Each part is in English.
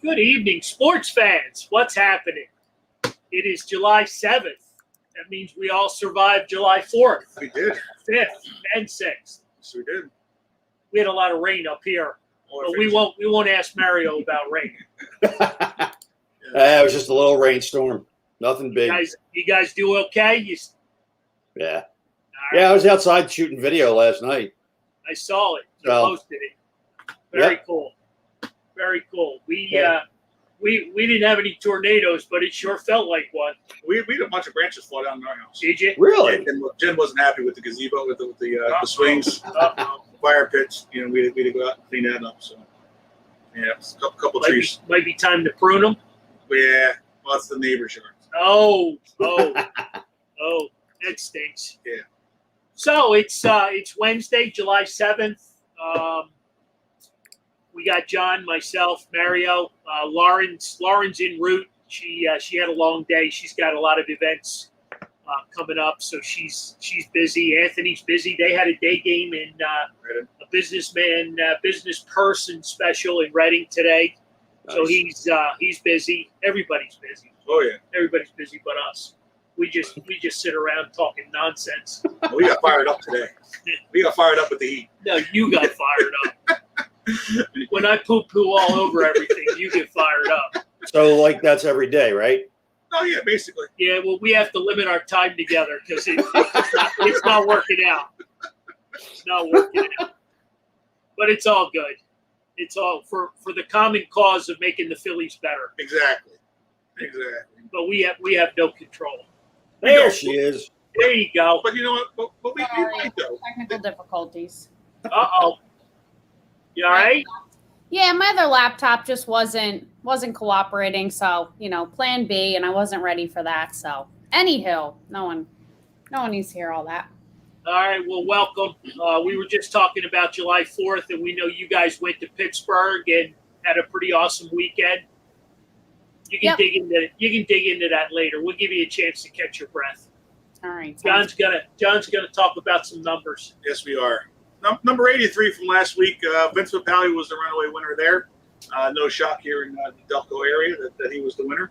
Good evening, sports fans. What's happening? It is July 7th. That means we all survived July 4th. We did. 5th, and 6th. Yes, we did. We had a lot of rain up here. But we won't ask Mario about rain. It was just a little rainstorm. Nothing big. You guys do okay? Yeah. Right. Yeah, I was outside shooting video last night. I saw it. You Oh. posted it. Very cool. Very cool. We didn't have any tornadoes, but it sure felt like one. We had a bunch of branches fall down in our house. Did you? Really? And Jen wasn't happy with the gazebo, with the swings, fire pits. You know, we had to go out and clean that up. So, yeah, a couple trees. Might be time to prune them. Yeah, well, it's the neighbor's yard. Oh, that stinks. Yeah. So it's Wednesday, July 7th. We got John, myself, Mario, Lauren's en route. She had a long day. She's got a lot of events coming up, so she's busy. Anthony's busy. They had a day game in a business person special in Reading today. Nice. So he's busy. Everybody's busy. Oh yeah. Everybody's busy but us. We just sit around talking nonsense. We got fired up today. We got fired up with the heat. No, you got fired up. When I poo-poo all over everything, you get fired up. So, like, that's every day, right? Oh yeah, basically. Yeah, well, we have to limit our time together because it's not working out. It's not working out. But it's all good. It's all for the common cause of making the Phillies better. Exactly. But we have no control. There she is. There you go. But you know what? But we might though. Technical difficulties. Uh-oh. You all right? Yeah, my other laptop just wasn't cooperating, so plan B, and I wasn't ready for that. So, anywho, no one needs to hear all that. All right, well, welcome. We were just talking about July 4th, and we know you guys went to Pittsburgh and had a pretty awesome weekend. You can dig into that later. We'll give you a chance to catch your breath. All right. John's gonna talk about some numbers. Yes, we are. Number 83 from last week, Vince Papale was the runaway winner there. No shock here in the Delco area that he was the winner.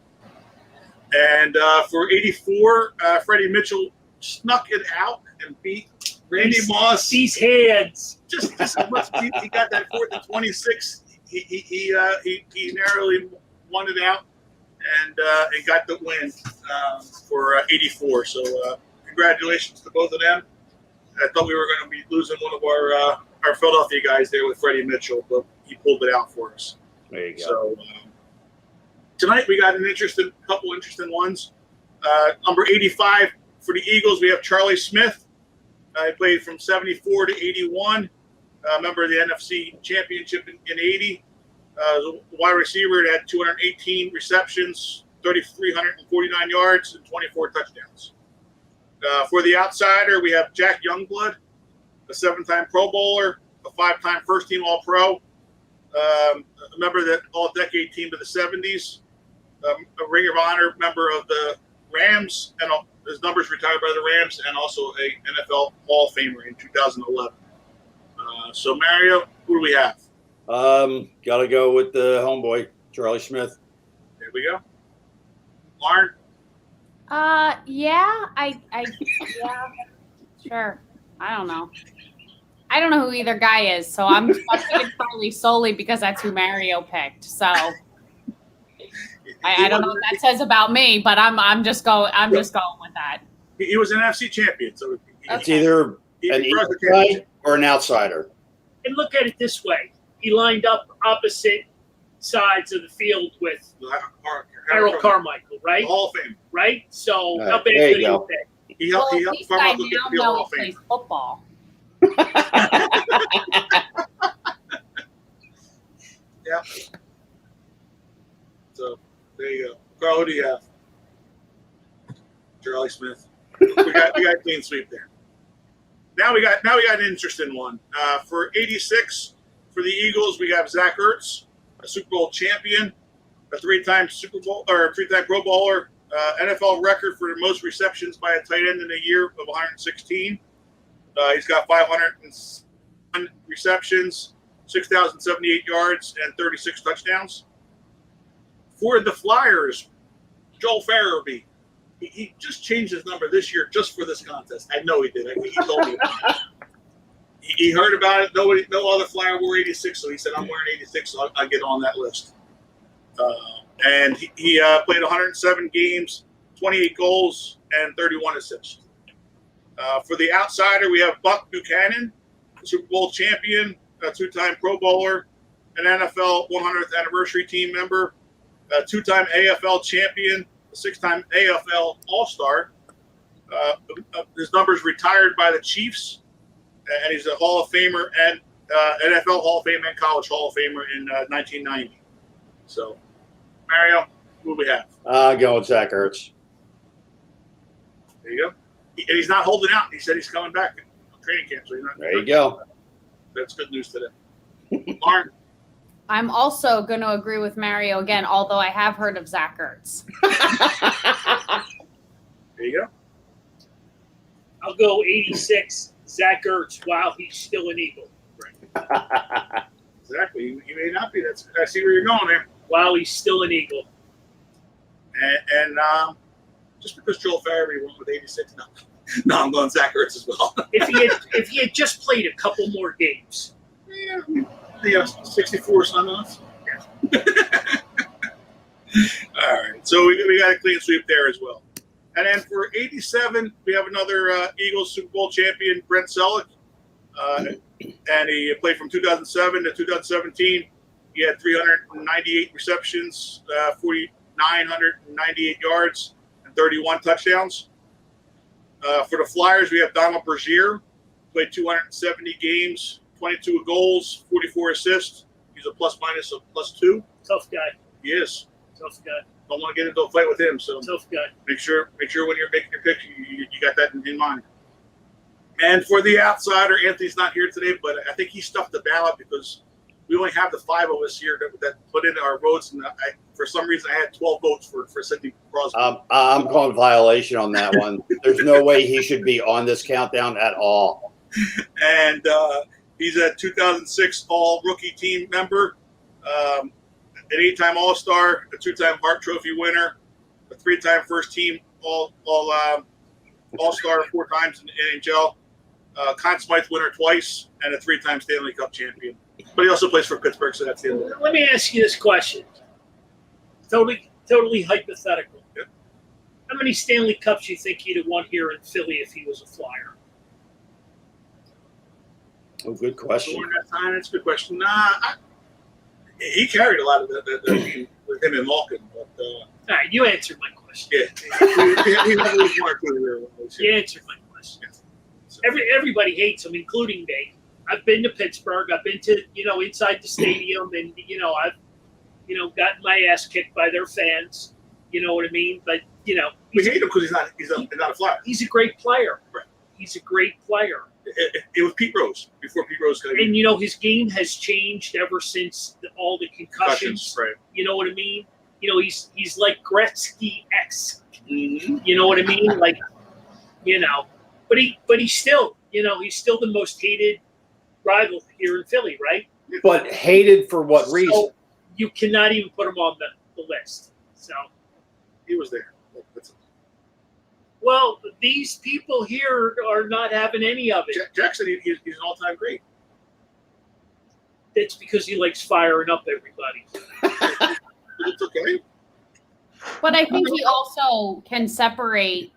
And for 84, Freddie Mitchell snuck it out and beat Randy Moss. These hands. Just as much as he got that 4th and 26. He narrowly won it out and got the win for 84. So congratulations to both of them. I thought we were going to be losing one of our Philadelphia guys there with Freddie Mitchell, but he pulled it out for us. There you go. So tonight we got couple interesting ones. Number 85 for the Eagles, we have Charlie Smith. He played from 74 to 81. Member of the NFC Championship in 80. Wide receiver had 218 receptions, 349 yards, and 24 touchdowns. For the outsider, we have Jack Youngblood, a 7-time Pro Bowler, a 5-time first-team All-Pro, a member of the All-Decade team of the 70s, a Ring of Honor member of the Rams, and his numbers retired by the Rams, and also a NFL Hall of Famer in 2011. So, Mario, who do we have? Gotta go with the homeboy, Charlie Smith. There we go. Lauren? Yeah, sure. I don't know who either guy is, so I'm picking Charlie solely because that's who Mario picked. So I don't know what that says about me, but I'm just going with that. He was an NFC champion, so It's either an inside or an outsider. And look at it this way. He lined up opposite sides of the field with Harold Carmichael, right? Hall of Fame. Right? So Right, how bad there you could he go. have been? He helped These farm guys up the now Hall know of he Fame. plays football. Yeah. So there you go. Carl, who do you have? Charlie Smith. We got a clean sweep there. Now we got an interesting one. For 86, for the Eagles, we have Zach Ertz, a Super Bowl champion, a 3-time Pro Bowler, NFL record for the most receptions by a tight end in a year of 116. He's got 501 receptions, 6,078 yards, and 36 touchdowns. For the Flyers, Joel Farabee. He just changed his number this year just for this contest. I know he did. He told me about it. He heard about it. No other Flyer wore 86, so he said, I'm wearing 86, so I'll get on that list. And he played 107 games, 28 goals, and 31 assists. For the outsider, we have Buck Buchanan, Super Bowl champion, a two-time Pro Bowler, an NFL 100th anniversary team member, a two-time AFL champion, a six-time AFL All-Star. His number's retired by the Chiefs, and he's a Hall of Famer and NFL Hall of Fame and College Hall of Famer in 1990. So, Mario, who do we have? Go with Zach Ertz. There you go. And he's not holding out. He said he's coming back in training camp. So he's not. There you go. That's good news today. Lauren? I'm also going to agree with Mario again, although I have heard of Zach Ertz. There you go. I'll go 86, Zach Ertz, while he's still an Eagle. Exactly. You may not be. I see where you're going there. While he's still an Eagle. And just because Joel Farabee went with 86, no, I'm going Zach Ertz as well. If he had just played a couple more games. Yeah, 64 sun off. Yeah. All right. So we got a clean sweep there as well. And then for 87, we have another Eagles Super Bowl champion, Brent Selleck. And he played from 2007 to 2017. He had 398 receptions, 4,998 yards, and 31 touchdowns. For the Flyers, we have Donald Bergier, played 270 games, 22 goals, 44 assists. He's a plus-minus of +2. Tough guy. He is. Tough guy. Don't want to get into a fight with him, so Tough guy. make sure when you're making your pick, you got that in mind. And for the outsider, Anthony's not here today, but I think he stuffed the ballot because we only have the 5 of us here that put in our votes, and for some reason I had 12 votes for Sidney Crosby. I'm calling violation on that one. There's no way he should be on this countdown at all. And he's a 2006 All-Rookie Team member, an 8-time All-Star, a 2-time Hart Trophy winner, a 3-time first-team All-Star 4 times in the NHL, Conn Smythe winner twice, and a 3-time Stanley Cup champion. But he also plays for Pittsburgh, so that's the end of it. Let me ask you this question. Totally hypothetical. Yep. How many Stanley Cups do you think he'd have won here in Philly if he was a Flyer? Oh, good question. During that time, that's a good question. He carried a lot of the team with him and Malkin, but All right, you answered my question. yeah, he never was one or two of You answered my question. So, Everybody hates him, including me. I've been to Pittsburgh. I've been to, inside the stadium, and, I've, gotten my ass kicked by their fans. You know what I mean? But, we hate him because he's not a Flyer. he's a great player. Right. He's a great player. It was Pete Rose before Pete Rose got And, his game has changed ever since all the concussions. Right. You know what I mean? He's like Gretzky-esque. Mm-hmm. You know what I mean? Like, but he's still, he's still the most hated rival here in Philly, right? But hated for what reason? So you cannot even put him on the list. So, He was there. well, these people here are not having any of it. Jackson, he's an all-time great. It's because he likes firing up everybody. It's okay. But I think he also can separate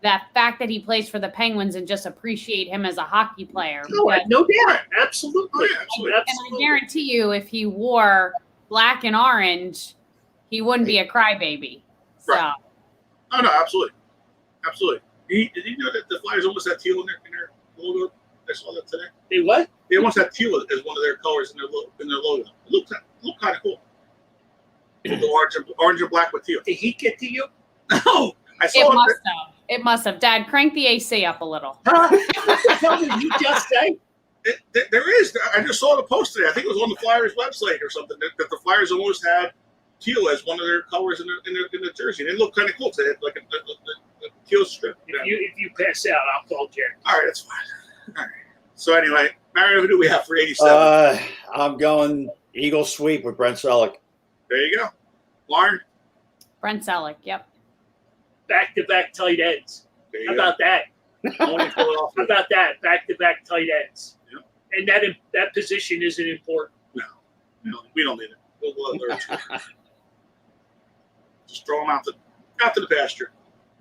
that fact that he plays for the Penguins and just appreciate him as a hockey player. No doubt. Absolutely. Oh, yeah, absolutely. And I guarantee you, if he wore black and orange, he wouldn't be a crybaby. So, Right. Oh, no, absolutely. Absolutely. Did you know that the Flyers almost had teal in their logo? I saw that today. They what? They almost had teal as one of their colors in their logo. It looked kind of cool. The orange and black with teal. Did he get to you? No, I it saw must have. It must have. Dad, crank the AC up a little. What the hell did you just say? There is. I just saw the post today. I think it was on the Flyers website or something that the Flyers almost had teal as one of their colors in the jersey. And it looked kind of cool. They had like a teal strip. If you pass out, I'll call Jack. All right, that's fine. All right. So anyway, Mario, who do we have for 87? I'm going Eagle sweep with Brent Selleck. There you go. Lauren? Brent Selleck. Yep. Back-to-back tight ends. There you How go. about that? Only Philadelphia. How about that? Back-to-back tight ends. Yep. And that position isn't important. No, we don't need it. We'll let her just throw them out to the pasture.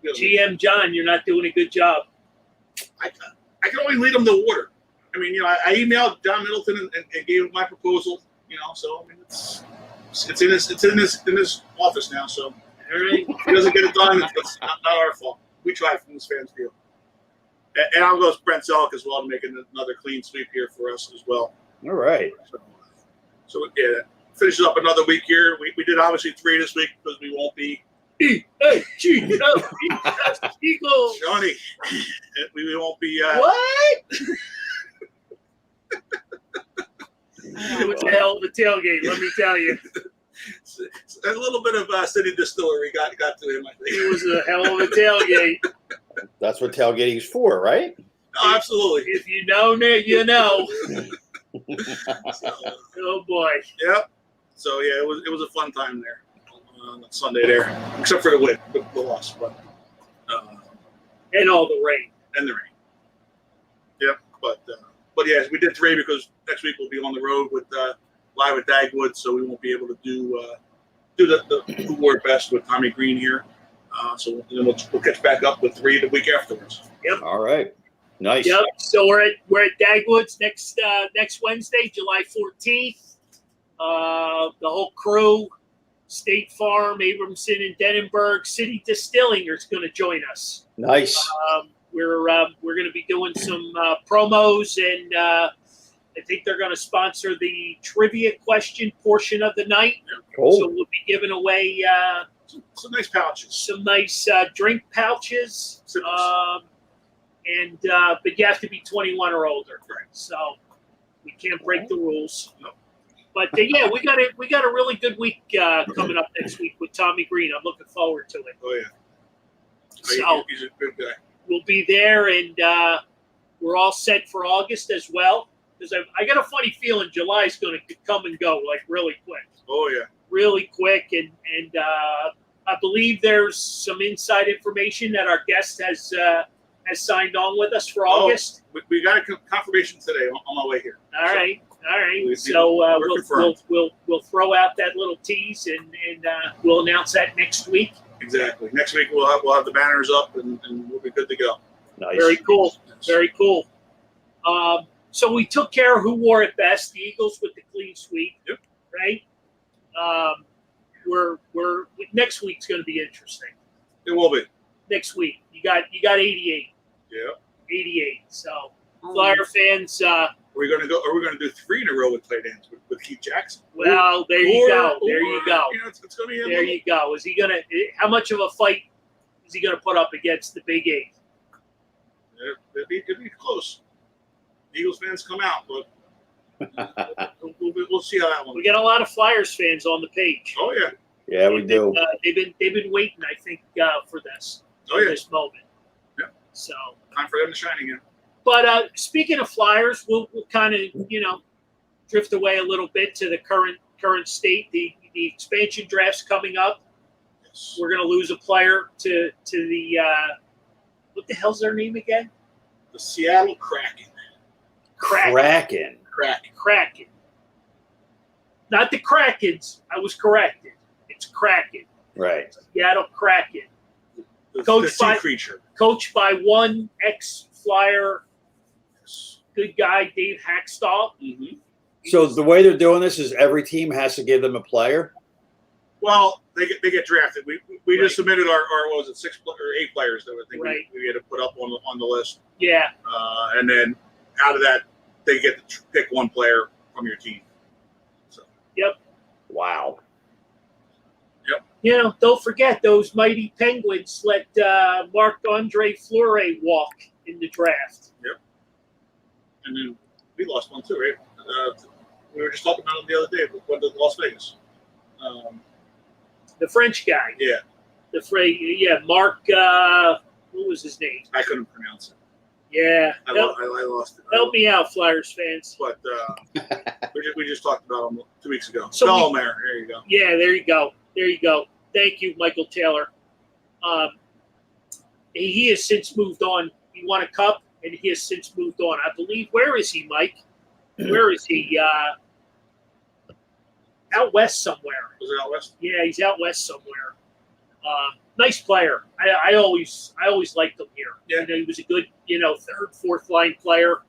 GM John, you're not doing a good job. I can only lead them to water. I mean, I emailed John Middleton and gave him my proposal. So I mean, it's in his office now. So All right. if he doesn't get it done, it's not our fault. We tried from this fans' view. And I'll go with Brent Selleck as well to make another clean sweep here for us as well. All right. So yeah, finishes up another week here. We did obviously 3 this week because we won't be Eagles. Johnny. We won't be. What? It was a hell of a tailgate, let me tell you. A little bit of city distillery got to him, I think. It was a hell of a tailgate. That's what tailgating's for, right? Oh, absolutely. If you know, you know. Oh boy. Yep. So yeah, it was a fun time there on Sunday there, except for the win, the loss, but And all the rain. and the rain. Yep. But yes, we did 3 because next week we'll be on the road with live at Dagwood, so we won't be able to do the Who Wore It Best with Tommy Green here. So then we'll catch back up with 3 the week afterwards. All right. Nice. Yep. So we're at Dagwoods next Wednesday, July 14th. The whole crew, State Farm, Abramson, and Denenberg City Distilling is going to join us. Nice. We're going to be doing some promos, and I think they're going to sponsor the trivia question portion of the night. Cool. So we'll be giving away Some nice pouches. some nice drink pouches. But you have to be 21 or older. Right. So we can't break the rules. No. But yeah, we got a really good week coming up next week with Tommy Green. I'm looking forward to it. Oh yeah. So He's a good guy. we'll be there, and we're all set for August as well. Because I got a funny feeling July is going to come and go like really quick. Oh yeah. Really quick, and I believe there's some inside information that our guest has signed on with us for August. We got a confirmation today on my way here. All right. We- So we're confirmed. we'll throw out that little tease, and we'll announce that next week. Exactly. Next week we'll have the banners up and we'll be good to go. Nice. Very cool. Very cool. So we took care of Who Wore It Best, the Eagles with the clean sweep. Yep. Right. We're next week's going to be interesting. It will be. Next week you got 88. Yeah. 88. So Flyer fans, Are we going to do 3 in a row with tight ends with Keith Jackson? well, there you go. There you go. It's going to be a There you go. Is he gonna? How much of a fight is he gonna put up against the Big 8? It'd be close. Eagles fans come out, but we'll see how that one. We got a lot of Flyers fans on the page. Oh yeah. Yeah, we do. They've been waiting, I think, for this. Oh yeah. This moment. Yeah. So, Time for them to shine again. but speaking of Flyers, we'll kind of drift away a little bit to the current state. The expansion draft's coming up. Yes. We're gonna lose a player to the what the hell's their name again? The Seattle Kraken. Kraken. Kraken. Not the Krakens. I was corrected. It's Kraken. Right. Seattle Kraken. The Coach sea by- creature. Coached by one ex-Flyer, good guy, Dave Hackstall. Mm-hmm. So the way they're doing this is every team has to give them a player. Well, they get drafted. We Right. just submitted our what was it 6 or 8 players that I think Right. we had to put up on the list, Yeah. and then out of that they get to pick one player from your team. So Wow. Don't forget those mighty Penguins let Marc-Andre Fleury walk in the draft. and then we lost one too, right? We were just talking about him the other day. We went to Las Vegas. The French guy. Yeah, Mark. What was his name? I couldn't pronounce it. Yeah. I lost it. Help me out, Flyers fans. But we just talked about him 2 weeks ago. So Bellemare, there you go. Yeah, there you go. There you go. Thank you, Michael Taylor. He has since moved on. He won a cup, and he has since moved on. I believe. Where is he, Mike? Where is he? Out west somewhere. Was it out west? Yeah, he's out west somewhere. Nice player. I always liked him here. Yeah. You know, he was a good, third, fourth line player.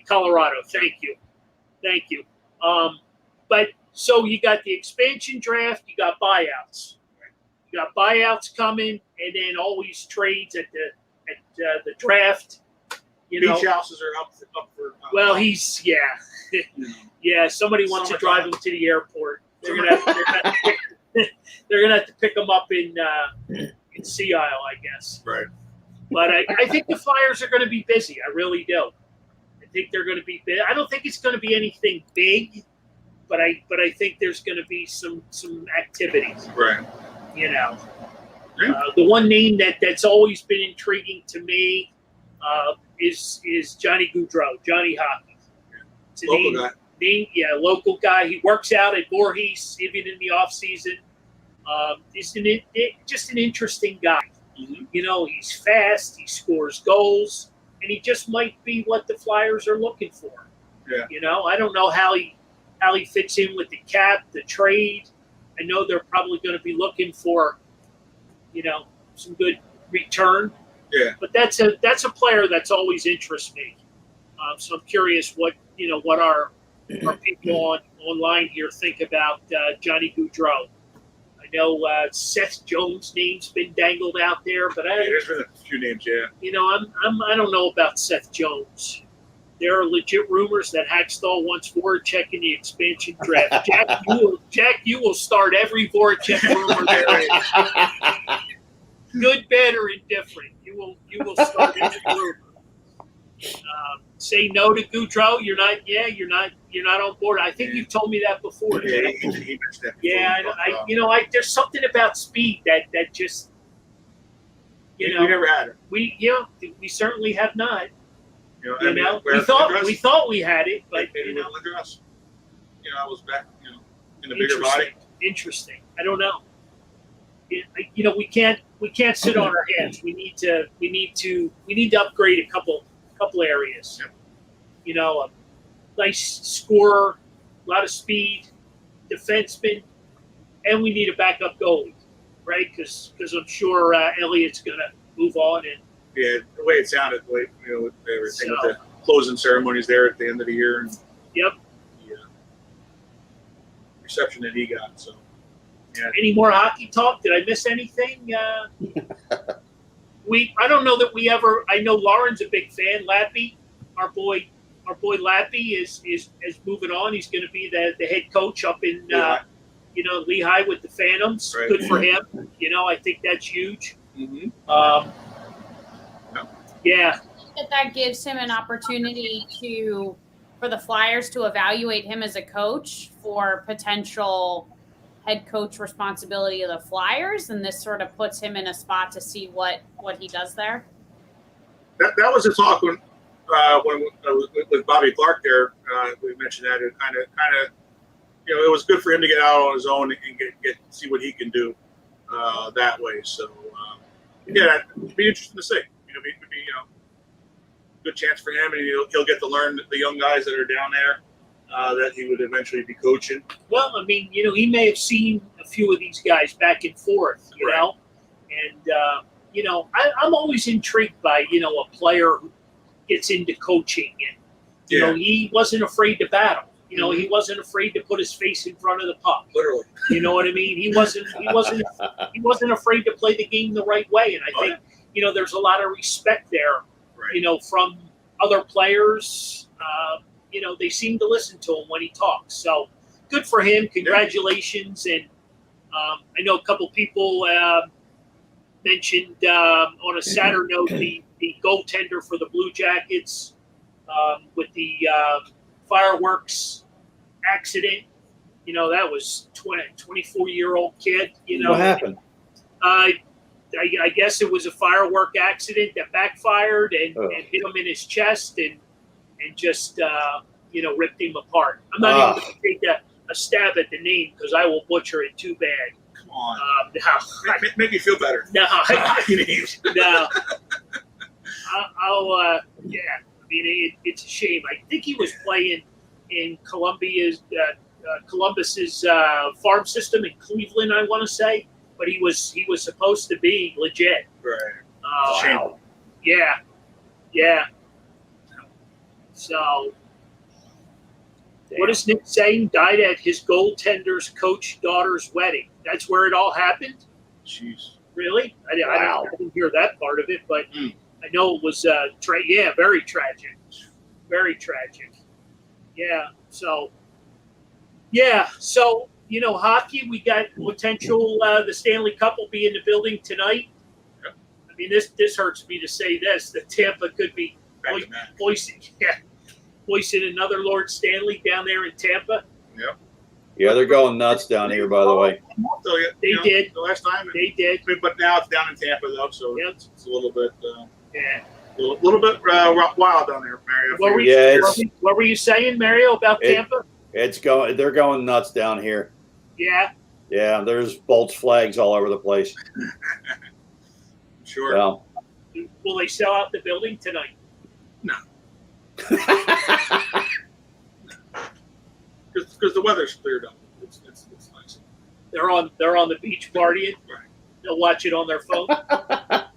Colorado. Thank you. But so you got the expansion draft, you got buyouts. You got buyouts coming, and then always trades at the draft. Beach houses are up for. Well, he's yeah. Somebody wants to drive him to the airport. They're gonna have to pick him up in Sea Isle, I guess. Right. But I think the Flyers are going to be busy. I really do. I think they're going to be big. I don't think it's going to be anything big, but I think there's going to be some activities. Right. The one name that's always been intriguing to me is Johnny Gaudreau, Johnny Hockey. It's a Local guy. Local guy. He works out at Voorhees even in the off season. He's just an interesting guy. Mm-hmm. He's fast. He scores goals, and he just might be what the Flyers are looking for. Yeah. I don't know how he fits in with the cap, the trade. I know they're probably going to be looking for, some good return. Yeah. But that's a player that's always interests me. So I'm curious what our people online here think about Johnny Gaudreau. I know Seth Jones' name's been dangled out there, but there's been a few names, yeah. I don't know about Seth Jones. There are legit rumors that Hackstall wants Voracek in the expansion draft. Jack, you will start every Voracek rumor there is. Good, bad, or indifferent. You will start every rumor. Say no to Gaudreau. You're not on board. I think you've told me that before. Yeah, he mentioned that before. Yeah, there's something about speed that just we never had it. We certainly have not. We We thought we had it, but maybe we'll address. I was back, in the bigger body. Interesting. I don't know. We can't sit on our hands. We need to upgrade a couple areas. Yep. A nice scorer, a lot of speed, defenseman, and we need a backup goalie, right? Because I'm sure Elliott's going to move on. And yeah, the way it sounded, with everything with the closing ceremonies there at the end of the year, and yep. the reception that he got. So, yeah. Any more hockey talk? Did I miss anything? I don't know that we ever. I know Lauren's a big fan. Lappy, our boy Lappy is moving on. He's going to be the head coach up in Lehigh with the Phantoms. Right. Good for him. I think that's huge. Mm-hmm. Yeah. That gives him an opportunity for the Flyers to evaluate him as a coach for potential head coach responsibility of the Flyers, and this sort of puts him in a spot to see what he does there. That was a talk when with Bobby Clark there. We mentioned that it kind of it was good for him to get out on his own and get see what he can do that way. So it'd be interesting to see. It'd be good chance for him, and he'll get to learn the young guys that are down there that he would eventually be coaching. Well, he may have seen a few of these guys back and forth, Right. and I'm always intrigued by a player who gets into coaching, and he wasn't afraid to battle. He wasn't afraid to put his face in front of the puck. Literally. You know what I mean? He wasn't afraid to play the game the right way, and I think there's a lot of respect there. Right. From other players. They seem to listen to him when he talks. So good for him. Congratulations. And I know a couple people mentioned on a sadder note the goaltender for the Blue Jackets with the fireworks accident. That was 24-year-old kid. What happened? I guess it was a firework accident that backfired and hit him in his chest and just ripped him apart. I'm not even going to take a stab at the name because I will butcher it too bad. Come on. No, Make me feel better. no, Hockey names. no. I'll yeah. I mean, it's a shame. I think he was playing in Columbus's farm system in Cleveland, I want to say, but he was supposed to be legit. Right. Shame. Yeah. So, what is Nick saying? Died at his goaltender's coach daughter's wedding. That's where it all happened? Jeez. Really? I didn't hear that part of it, but I know it was very tragic. Very tragic. Yeah. So, hockey, we got potential. The Stanley Cup will be in the building tonight. Yep. I mean, this hurts me to say this. That Tampa could be hoisting another Lord Stanley down there in Tampa. Yep. Yeah, they're going nuts down here, by the way. So, They did. The last time. They did. But now it's down in Tampa, though, so Yep. it's a little bit, Yeah. little bit wild down there, Mario. What were you saying, Mario, about Tampa? They're going nuts down here. Yeah. Yeah, there's Bolts flags all over the place. Sure. Yeah. Will they sell out the building tonight? Because the weather's cleared up. It's nice. They're on the beach partying. Right. They'll watch it on their phone. I'll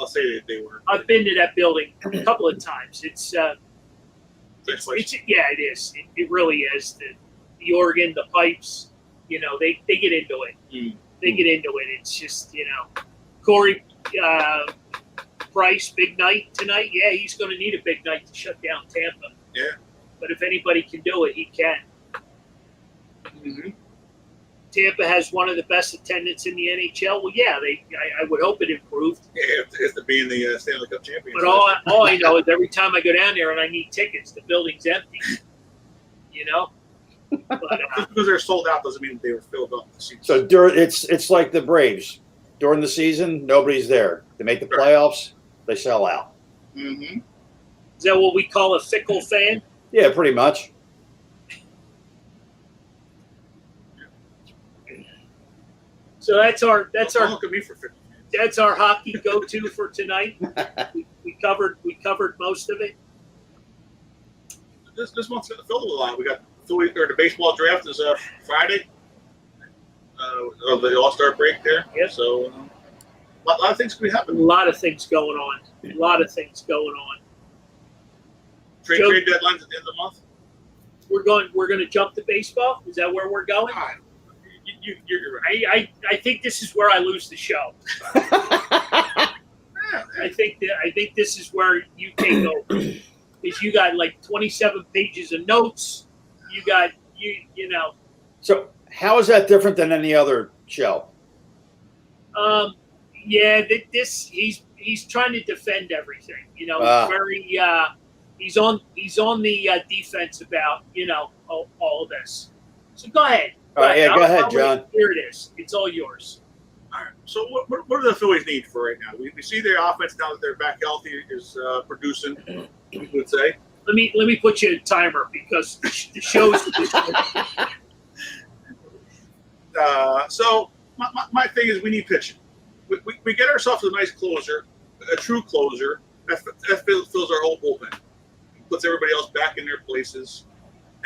say that they were. I've been to that building a couple of times. It's Nice place. it is. It really is. The organ, the pipes, they get into it. They get into it. It's just, Corey Price, big night tonight. Yeah, he's going to need a big night to shut down Tampa. Yeah. But if anybody can do it, he can. Mm-hmm. Tampa has one of the best attendance in the NHL. Well, yeah, I would hope it improved. Yeah, if to be in the Stanley Cup champions. But all I know is every time I go down there and I need tickets, the building's empty. But, just because they're sold out doesn't mean they were filled up. So it's like the Braves. During the season, nobody's there. They make the playoffs, they sell out. Mm-hmm. Is that what we call a fickle fan? Yeah, pretty much. So that's our Look at me for 50. that's our hockey go-to for tonight. We covered most of it. This month's going to fill a lot. We got the baseball draft is Friday. The All-Star break there. Yep. So a lot of things could be A happening. lot of things going on. A lot of things going on. Trade deadlines at the end of the month. We're going to jump to baseball. Is that where we're going? God, you're right. I think this is where I lose the show. Yeah, I think this is where you take over. Because you got like 27 pages of notes. You got you know. So how is that different than any other show? Yeah, he's trying to defend everything. He's very he's on the defense about all of this. So go ahead. All right, yeah, go ahead, John. Here it is. It's all yours. All right. So what do the Phillies need for right now? We see their offense now that they're back healthy is producing. We would say. Let me put you a timer because the show's. So my thing is we need pitching. We get ourselves a nice closer, a true closer that fills our whole bullpen, puts everybody else back in their places,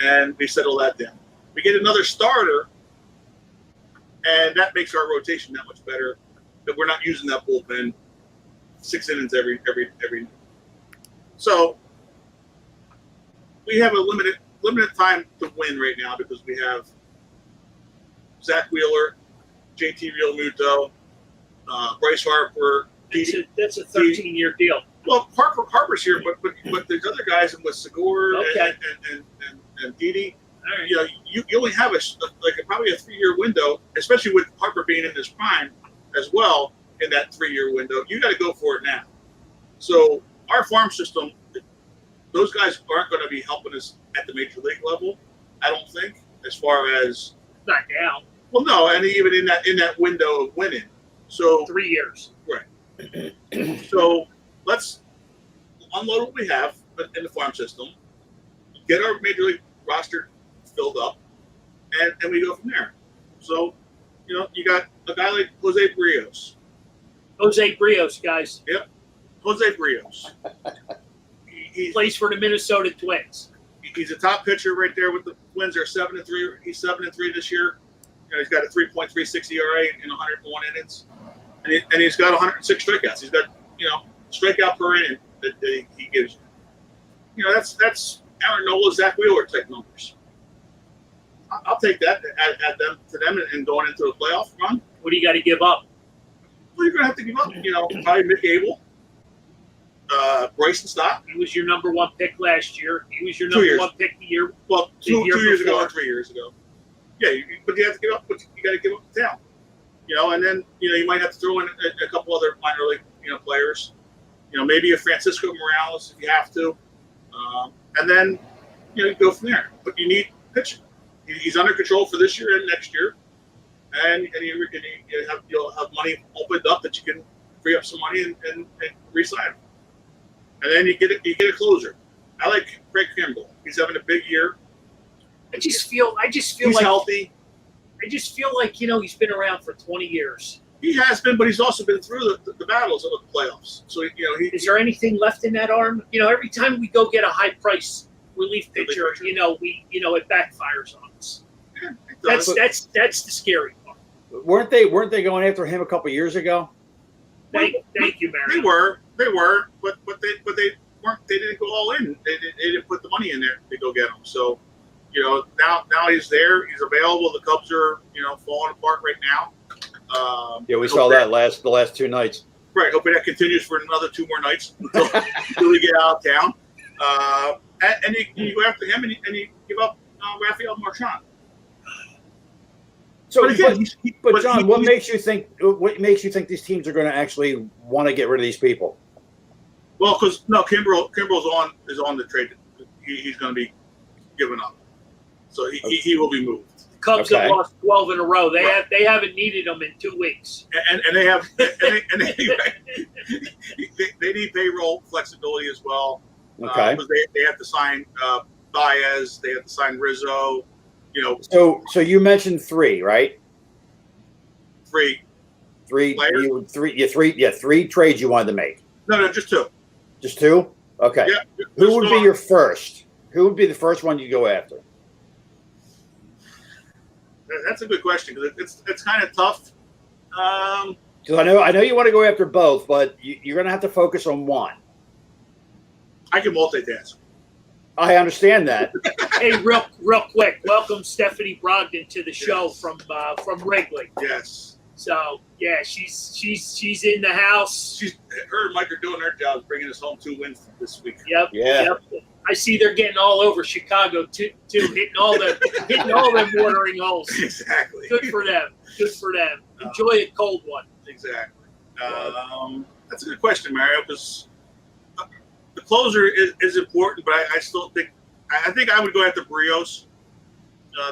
and we settle that down. We get another starter, and that makes our rotation that much better. That we're not using that bullpen 6 innings every. So we have a limited time to win right now because we have Zach Wheeler, JT Realmuto, Bryce Harper. That's a 13-year deal. Well, Harper's here, but there's other guys with Segura and Didi. You only have probably a 3-year window, especially with Harper being in his prime as well in that 3-year window. You got to go for it now. So our farm system, those guys aren't going to be helping us at the major league level, I don't think, as far as Not now. well, no, and even in that window of winning. So 3 years. right. So let's unload what we have in the farm system, get our major league roster filled up, and we go from there. So, you got a guy like Jose Brios. Jose Brios, guys. Jose Brios. He plays for the Minnesota Twins. He's a top pitcher right there with the Twins. They're 7-3. He's 7-3 this year. He's got a 3.36 ERA in 101 innings, and he's got 106 strikeouts. He's got strikeout per inning that he gives you. That's Aaron Nola, Zach Wheeler type numbers. I'll take that. Add them to them and going into a playoff run. What do you got to give up? Well, you're gonna have to give up. Probably Mick Abel, Bryson Stott. He was your number one pick last year. He was your 2 number years. one pick the year. Well, two year years ago before. and 3 years ago. Yeah, but you have to give up. But you got to give up the talent. And then you might have to throw in a couple other minor league players. Maybe a Francisco Morales if you have to, and then you go from there. But you need pitching. He's under control for this year and next year, and you'll have money opened up that you can free up some money and re-sign him. And then you get a closer. I like Craig Kimbrell. He's having a big year. I just feel He's like healthy. I just feel like he's been around for 20 years. He has been, but he's also been through the battles of the playoffs. So Is there anything left in that arm? Every time we go get a high price relief pitcher, it backfires on us. That's the scary part. Weren't they going after him a couple years ago? Thank you, Mary. They were, but they weren't. They didn't go all in. They didn't put the money in there to go get him. So, now he's there. He's available. The Cubs are falling apart right now. Yeah, we saw that the last 2 nights. Right. Hoping that continues for another 2 more nights until we get out of town. And you go after him and you give up Rafael Marchand. So, But again, but John, what makes you think these teams are going to actually want to get rid of these people? Well, because Kimbrell's is on the trade. He's going to be given up, so he will be moved. The Cubs Okay. have lost 12 in a row. They haven't needed him in 2 weeks. And they have and they need payroll flexibility as well. Okay. Because they have to sign Baez, they have to sign Rizzo. So you mentioned 3, right? 3. 3. Players? 3 trades you wanted to make. No, just 2. Just 2? Okay. Yeah. Who would be your first? Who would be the first one you go after? That's a good question because it's kind of tough. Because I know you want to go after both, but you're going to have to focus on one. I can multitask. I understand that. Hey, real quick, welcome Stephanie Brogdon to the show Yes. from Wrigley. Yes. So yeah, she's in the house. Her and Mike are doing their jobs, bringing us home 2 wins this week. Yep. Yeah. Yep. I see they're getting all over Chicago too, hitting all the watering holes. Exactly. Good for them. Enjoy a cold one. Exactly. That's a good question, Mario, because the closer is important, but I still think I would go after Brios,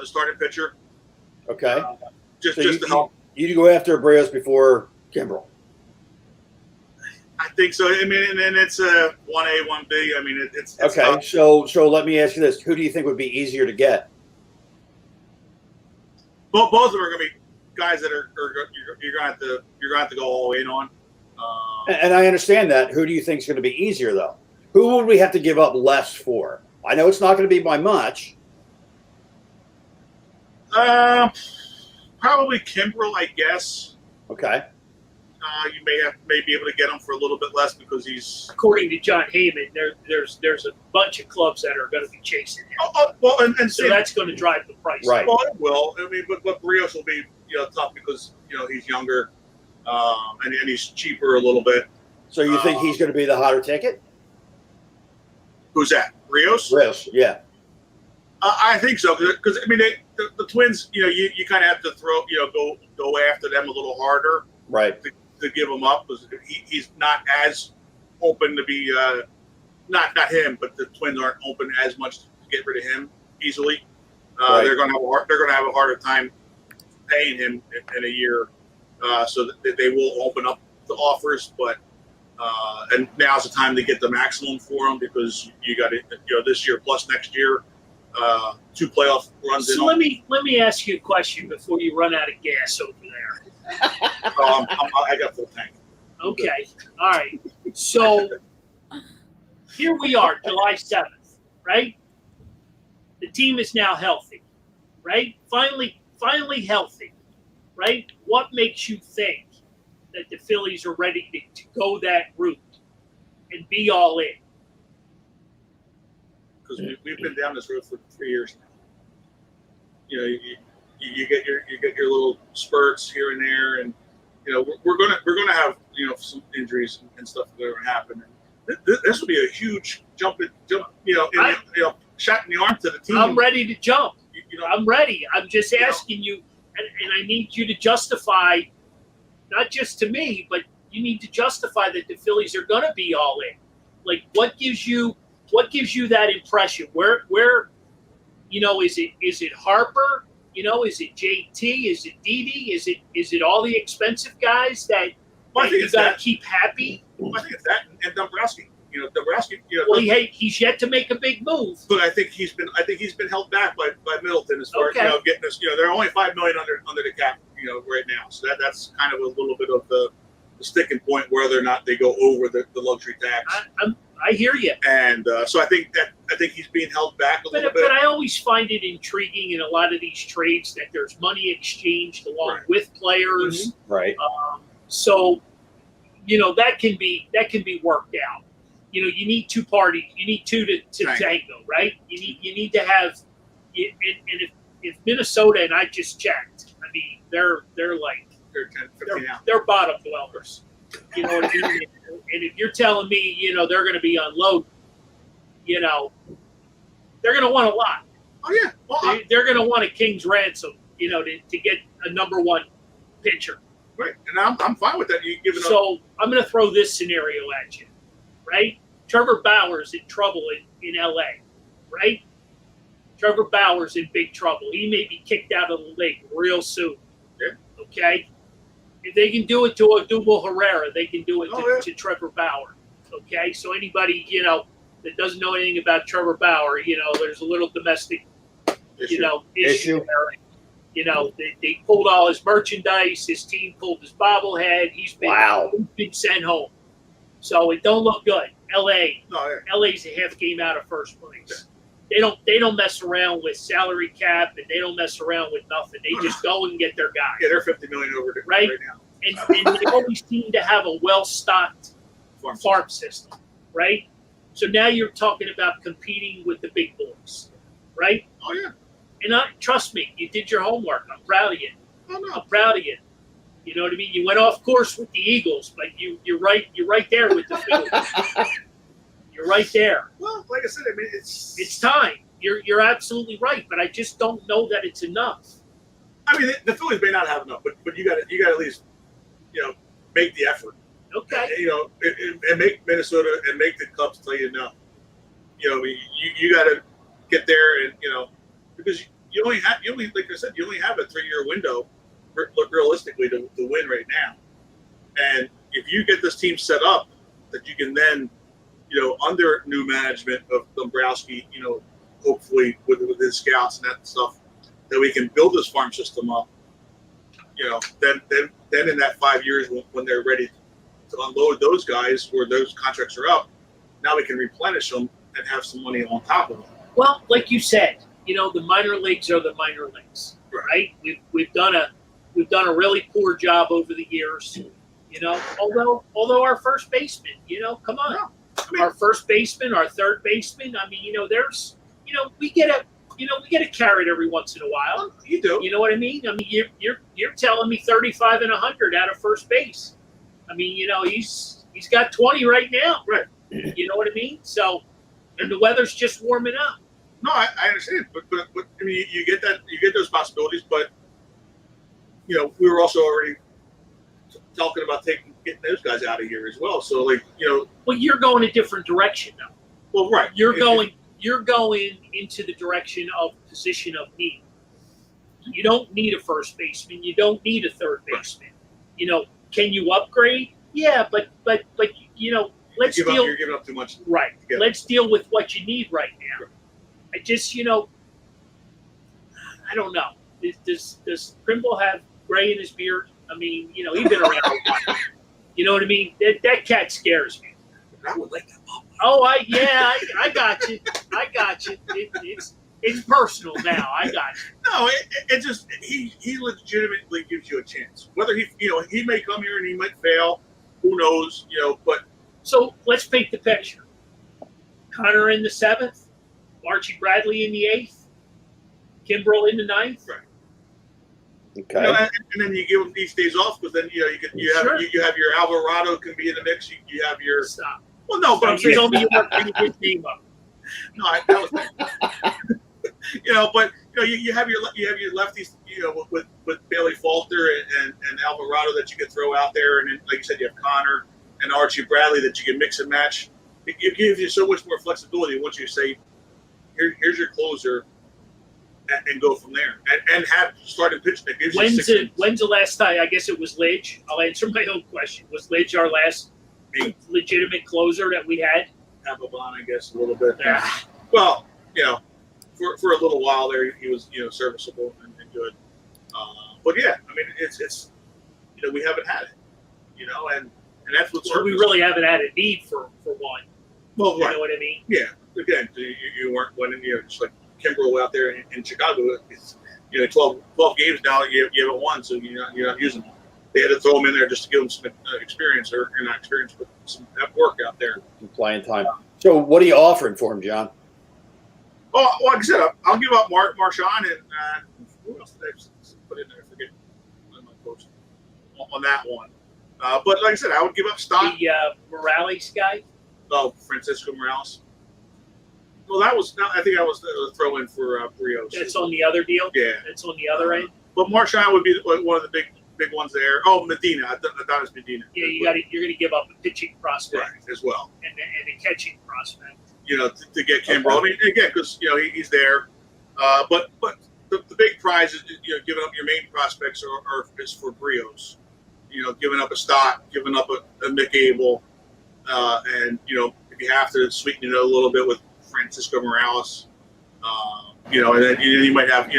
the starting pitcher. Okay. Just So to help. you go after Brios before Kimbrell. I think so. I mean, and then it's a 1A, 1B. I mean, it's Okay. tough. So let me ask you this: who do you think would be easier to get? Both of them are going to be guys that are you're going to have to go all in on. And I understand that. Who do you think is going to be easier, though? Who would we have to give up less for? I know it's not going to be by much. Probably Kimbrell, I guess. Okay. You may be able to get him for a little bit less because he's. According to John Heyman, there's a bunch of clubs that are going to be chasing him. Well, and So that's going to drive the price. Right. Well, it will. I mean, but Brios will be tough because he's younger, and he's cheaper a little bit. So you think he's going to be the hotter ticket? Who's that? Brios? Brios, yeah. I think so because I mean the Twins. You kind of have to throw go after them a little harder. Right. To give him up because he's not as open to be not him, but the Twins aren't open as much to get rid of him easily. Right. They're going to have a harder time paying him in a year, so that they will open up the offers. But and now's the time to get the maximum for him because you got it. This year plus next year, 2 playoff runs in. So let me ask you a question before you run out of gas over there. I got full tank. Okay. All right. So here we are, July 7th, right? The team is now healthy, right? Finally healthy, right? What makes you think that the Phillies are ready to go that route and be all in? Because we've been down this road for 3 years now. You know, you get your little spurts here and there, and you know we're gonna have some injuries and stuff that are happening. This will be a huge jump, shot in the arm to the team. I'm ready to jump. You know, I'm ready. I'm just asking you, and I need you to justify, not just to me, but you need to justify that the Phillies are going to be all in. Like, what gives you that impression? Where, is it Harper? Is it JT? Is it Didi? Is it all the expensive guys that you got to keep happy? I think it's that and Dombrowski. Dombrowski. Well, he's yet to make a big move. But I think he's been held back by Middleton as far as getting this. They're only $5 million under the cap. Right now, so that's kind of a little bit of the sticking point whether or not they go over the luxury tax. I hear you. And so I think he's being held back a little bit. But I always find it intriguing in a lot of these trades that there's money exchanged along with players. Mm-hmm. Right. So, that can be worked out. You need two parties. You need two to tango, right? You need to have. And if Minnesota, and I just checked, I mean they're 10, 15 out. They're bottom dwellers. You know what I mean? And if you're telling me, they're going to be unloaded, they're going to want a lot. Oh yeah, well, they're going to want a king's ransom, to get a number one pitcher. Right, and I'm fine with that. You give it. So I'm going to throw this scenario at you, right? Trevor Bauer's in trouble in LA, right? Trevor Bauer's in big trouble. He may be kicked out of the league real soon. Yeah. Okay? If they can do it to Odubel Herrera, they can do it to Trevor Bauer. Okay? So anybody, that doesn't know anything about Trevor Bauer, there's a little domestic, issue there. They pulled all his merchandise. His team pulled his bobblehead. He's been sent home. So it don't look good. LA's a half game out of first place. They don't mess around with salary cap, and they don't mess around with nothing. They just go and get their guys. Yeah, they're $50 million over right now. And they always seem to have a well-stocked farm system, right? So now you're talking about competing with the big boys, right? Oh yeah. And trust me, you did your homework. I'm proud of you. Oh no. I'm proud of you. You know what I mean? You went off course with the Eagles, but you're right there with the Phillies. You're right there. Well, like I said, I mean it's time. You're absolutely right, but I just don't know that it's enough. I mean, the Phillies may not have enough, but you got to at least make the effort. Okay. And make Minnesota and make the Cubs tell you no. You got to get there and because you only like I said, you only have a 3-year window realistically to win right now. And if you get this team set up that you can then under new management of Dombrowski, hopefully with his scouts and that stuff, that we can build this farm system up. Then in that 5 years when they're ready to unload those guys or those contracts are up, now we can replenish them and have some money on top of them. Well, like you said, the minor leagues are the minor leagues, right? We've done a really poor job over the years. Although our first baseman, come on. Yeah. I mean, our first baseman, our third baseman. I mean, there's, we get a carrot every once in a while. You do. You know what I mean? I mean, you're telling me 35 and 100 out of first base. I mean, he's got 20 right now. Right. You know what I mean? So, and the weather's just warming up. No, I understand, but I mean, you get those possibilities, but we were also already talking about getting those guys out of here as well. So well, you're going a different direction now. Well, right. You're going into the direction of position of need. You don't need a first baseman. You don't need a third baseman. Can you upgrade? Yeah, but let's deal. You're giving up too much. Right. Let's deal with what you need right now. I just I don't know. Does Trimble have gray in his beard? I mean, you know, he's been around a while. You know what I mean? That cat scares me. I would like that. Oh, I got you. I got you. It's personal now. I got you. No, it just he legitimately gives you a chance. Whether he may come here and he might fail, who knows? But So let's paint the picture. Connor in the 7th, Archie Bradley in the 8th, Kimbrel in the 9th. Right. Okay. And then you give them these days off, because then you have your Alvarado can be in the mix. You have your Stop. well, no, but I'm You saying told me you weren't bringing his name up. no, that was but you have your lefties, with Bailey Falter and Alvarado that you could throw out there, and then, like you said, you have Connor and Archie Bradley that you can mix and match. It gives you so much more flexibility once you say, here's your closer, and go from there, and have started pitching. It gives you 6 innings. When's the last time? I guess it was Lidge. I'll answer my own question. Was Lidge our last legitimate closer that we had? Applebaum, I guess, a little bit. Ah. Well, for a little while there, he was serviceable and good. But yeah, I mean, it's we haven't had it, and that's what's we really haven't had a need for one. well, You right. know what I mean? Yeah. Again, you weren't winning. Just like Kimbrel out there in Chicago. It's 12 games now. You haven't won, so you're not using them. They had to throw them in there just to give them some experience, or not experience, but some work out there. Some playing time. So what are you offering for him, John? Oh, like I said, I'll give up Marchand and who else did I put in there? I forget my post on that one. But like I said, I would give up Stock. The Morales guy. Oh, Francisco Morales. Well, I think I was throw in for Brios. That's on the other deal. Yeah. That's on the other end. But Marchand would be one of the big ones there. Oh, Medina. I thought it was Medina. Yeah, you're gonna give up a pitching prospect Right, as well. and a catching prospect. To get Kimbrel. I mean, again, because he's there. But the big prize is giving up your main prospects is for Brios. Giving up a Stock, giving up a Mick Abel, and if you have to sweeten it a little bit with Francisco Morales, and then you might have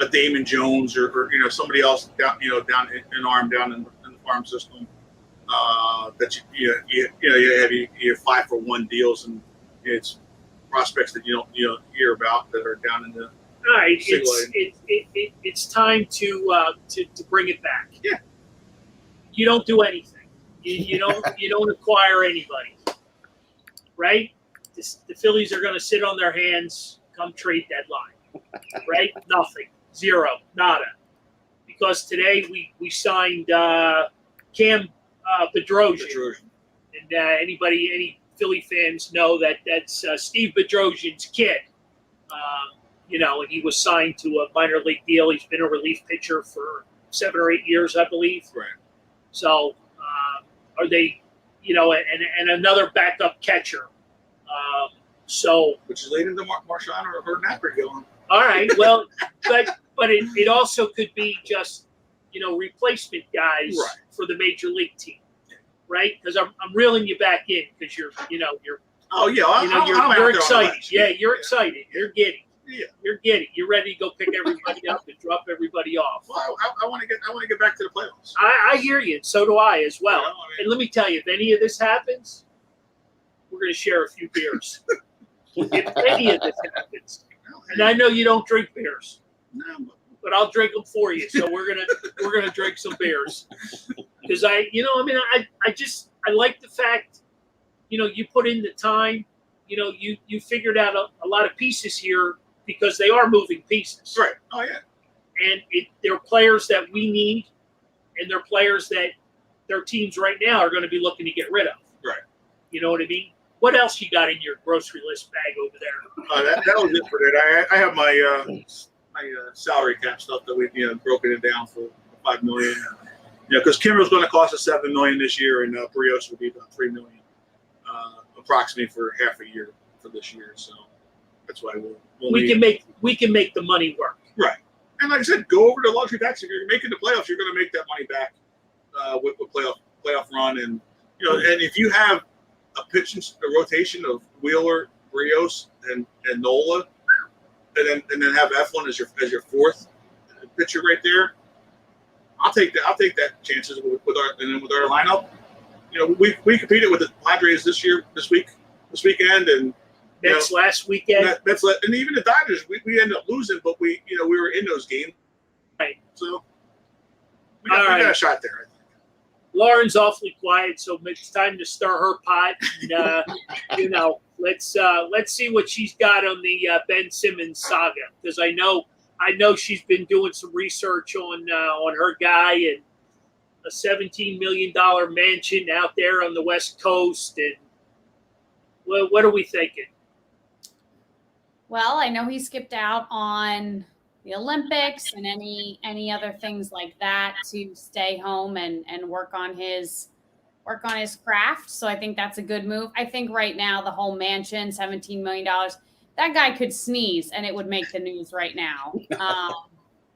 a Damon Jones or somebody else down down an arm down in the farm system that you have your 5-for-1 deals, and it's prospects that you don't hear about that are down in the All right, single it's time to bring it back. Yeah. You don't do anything. You don't acquire anybody, right? The Phillies are going to sit on their hands come trade deadline, right? Nothing, zero, nada, because today we signed Cam Bedrosian, and any Philly fans know that's Steve Bedrosian's kid. And he was signed to a minor league deal. He's been a relief pitcher for 7 or 8 years, I believe. Right. So, are they, and another backup catcher. Which is leading to Marchand or Napper going. All right. Well, but it also could be just, replacement guys Right. for the major league team, right? Because I'm reeling you back in because you're Oh yeah, you're excited. Yeah, you're Yeah. excited. You're giddy. Yeah. You're giddy. You're ready to go pick everybody up and drop everybody off. Well, I want to get back to the playoffs. I hear you, and so do I as well. I mean, And let me tell you, if any of this happens, we're going to share a few beers. If any of this happens, and I know you don't drink beers, no, but I'll drink them for you. So we're gonna drink some beers because I like the fact, you put in the time, you figured out a lot of pieces here because they are moving pieces. right. Oh yeah. And they're players that we need, and they're players that their teams right now are going to be looking to get rid of. Right. You know what I mean? What else you got in your grocery list bag over there? That was it for that. I have my salary cap stuff that we broken it down for $5 million. Because Kimbrel's going to cost us $7 million this year, and Brios will be about $3 million, approximately for half a year for this year. So that's why We can make the money work. right. And like I said, go over to luxury tax. If you're making the playoffs, you're going to make that money back with the playoff run, and and if you have a rotation of Wheeler, Brios, and Nola, and then have Eflin as your fourth pitcher right there. I'll take that chances with our lineup. We competed with the Padres this weekend, and Mets last weekend. And even the Dodgers, we ended up losing, but we were in those games. Right. So we got a shot there. I think. Lauren's awfully quiet, so it's time to stir her pot. And, let's see what she's got on the Ben Simmons saga, because I know she's been doing some research on her guy and a $17 million mansion out there on the West Coast. And what are we thinking? Well, I know he skipped out on the Olympics and any other things like that to stay home and work on his craft. So I think that's a good move. I think right now the whole mansion, $17 million, that guy could sneeze and it would make the news right now.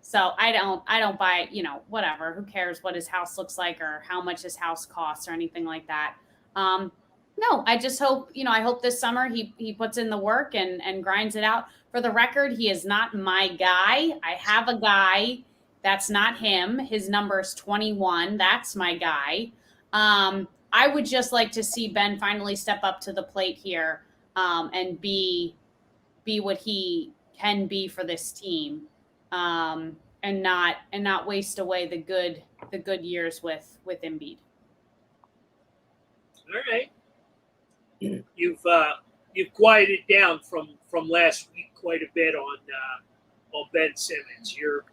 So I don't buy, whatever. Who cares what his house looks like or how much his house costs or anything like that. No, I just hope, I hope this summer he puts in the work and grinds it out. For the record, he is not my guy. I have a guy that's not him. His number is 21. That's my guy. I would just like to see Ben finally step up to the plate here and be what he can be for this team, and not waste away the good years with Embiid. All right. You've quieted down from last week quite a bit on Ben Simmons. You're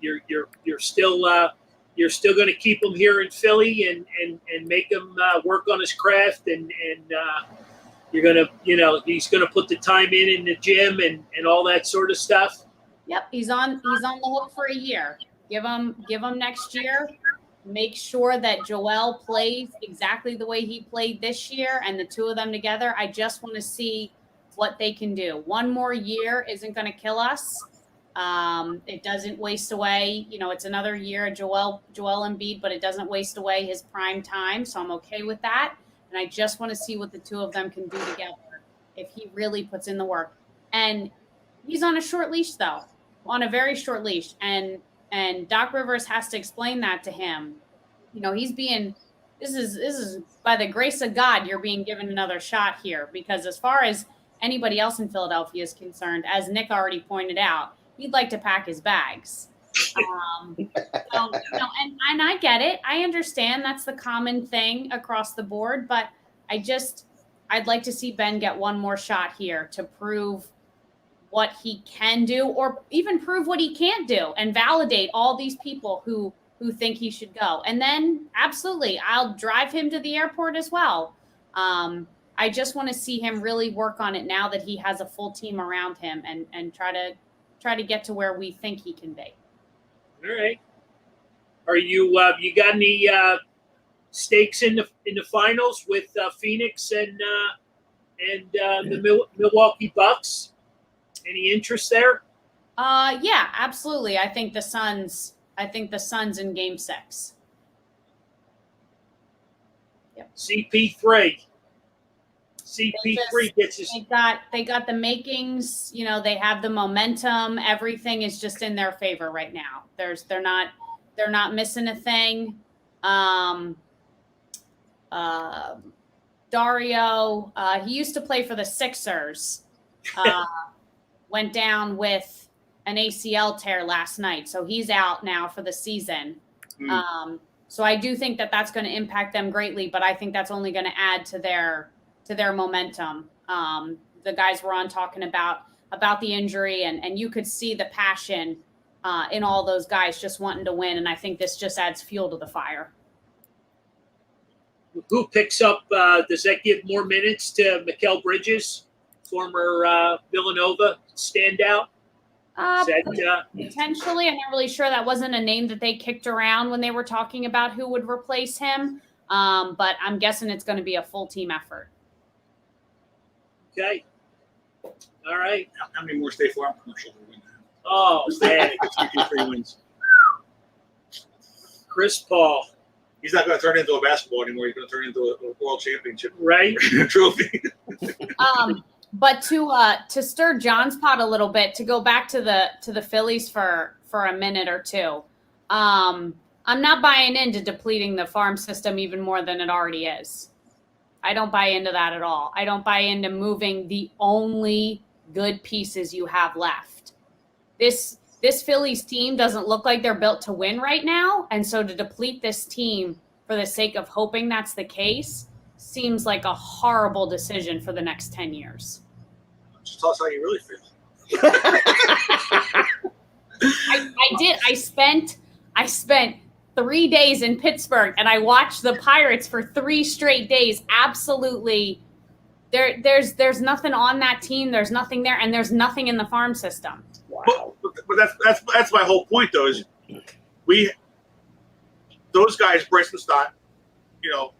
still going to keep him here in Philly and make him work on his craft, and you're gonna he's gonna put the time in the gym and all that sort of stuff. Yep, he's on the hook for a year. Give him next year. Make sure that Joel plays exactly the way he played this year, and the two of them together. I just want to see what they can do. One more year isn't going to kill us. It doesn't waste away. It's another year of Joel Embiid, but it doesn't waste away his prime time. So I'm okay with that. And I just want to see what the two of them can do together if he really puts in the work. And he's on a short leash, though, on a very short leash. And Doc Rivers has to explain that to him. He's being, this is by the grace of God, you're being given another shot here, because as far as anybody else in Philadelphia is concerned, as Nick already pointed out, he'd like to pack his bags. And I get it. I understand that's the common thing across the board, but I'd like to see Ben get one more shot here to prove what he can do, or even prove what he can't do, and validate all these people who think he should go. And then absolutely, I'll drive him to the airport as well. I just want to see him really work on it now that he has a full team around him, and try to get to where we think he can be. All right. Are you got any stakes in the finals with Phoenix and the Milwaukee Bucks? Any interest there? Yeah, absolutely. I think the Suns in Game 6. Yep. CP3 gets his. They got the makings. They have the momentum. Everything is just in their favor right now. They're not missing a thing. Dario, he used to play for the Sixers. Went down with an ACL tear last night, so he's out now for the season. So I do think that that's going to impact them greatly, but I think that's only going to add to their momentum. The guys were on talking about the injury, and you could see the passion in all those guys just wanting to win, and I think this just adds fuel to the fire. Who picks up? Does that give more minutes to Mikal Bridges, former Villanova standout? Potentially. I'm not really sure. That wasn't a name that they kicked around when they were talking about who would replace him. But I'm guessing it's going to be a full team effort. Okay. All right. How many more State Farm commercials are we going to have? Oh, man. Three wins. Chris Paul. He's not going to turn into a basketball anymore. He's going to turn into a world championship Right. trophy. But to stir John's pot a little bit, to go back to the Phillies for a minute or two, I'm not buying into depleting the farm system even more than it already is. I don't buy into that at all. I don't buy into moving the only good pieces you have left. This Phillies team doesn't look like they're built to win right now, and so to deplete this team for the sake of hoping that's the case seems like a horrible decision for the next 10 years. Just tell us how you really feel. I did. I spent 3 days in Pittsburgh, and I watched the Pirates for 3 straight days. Absolutely, there's nothing on that team. There's nothing there, and there's nothing in the farm system. Wow. But that's my whole point, though. Is those guys, Bryson Stott,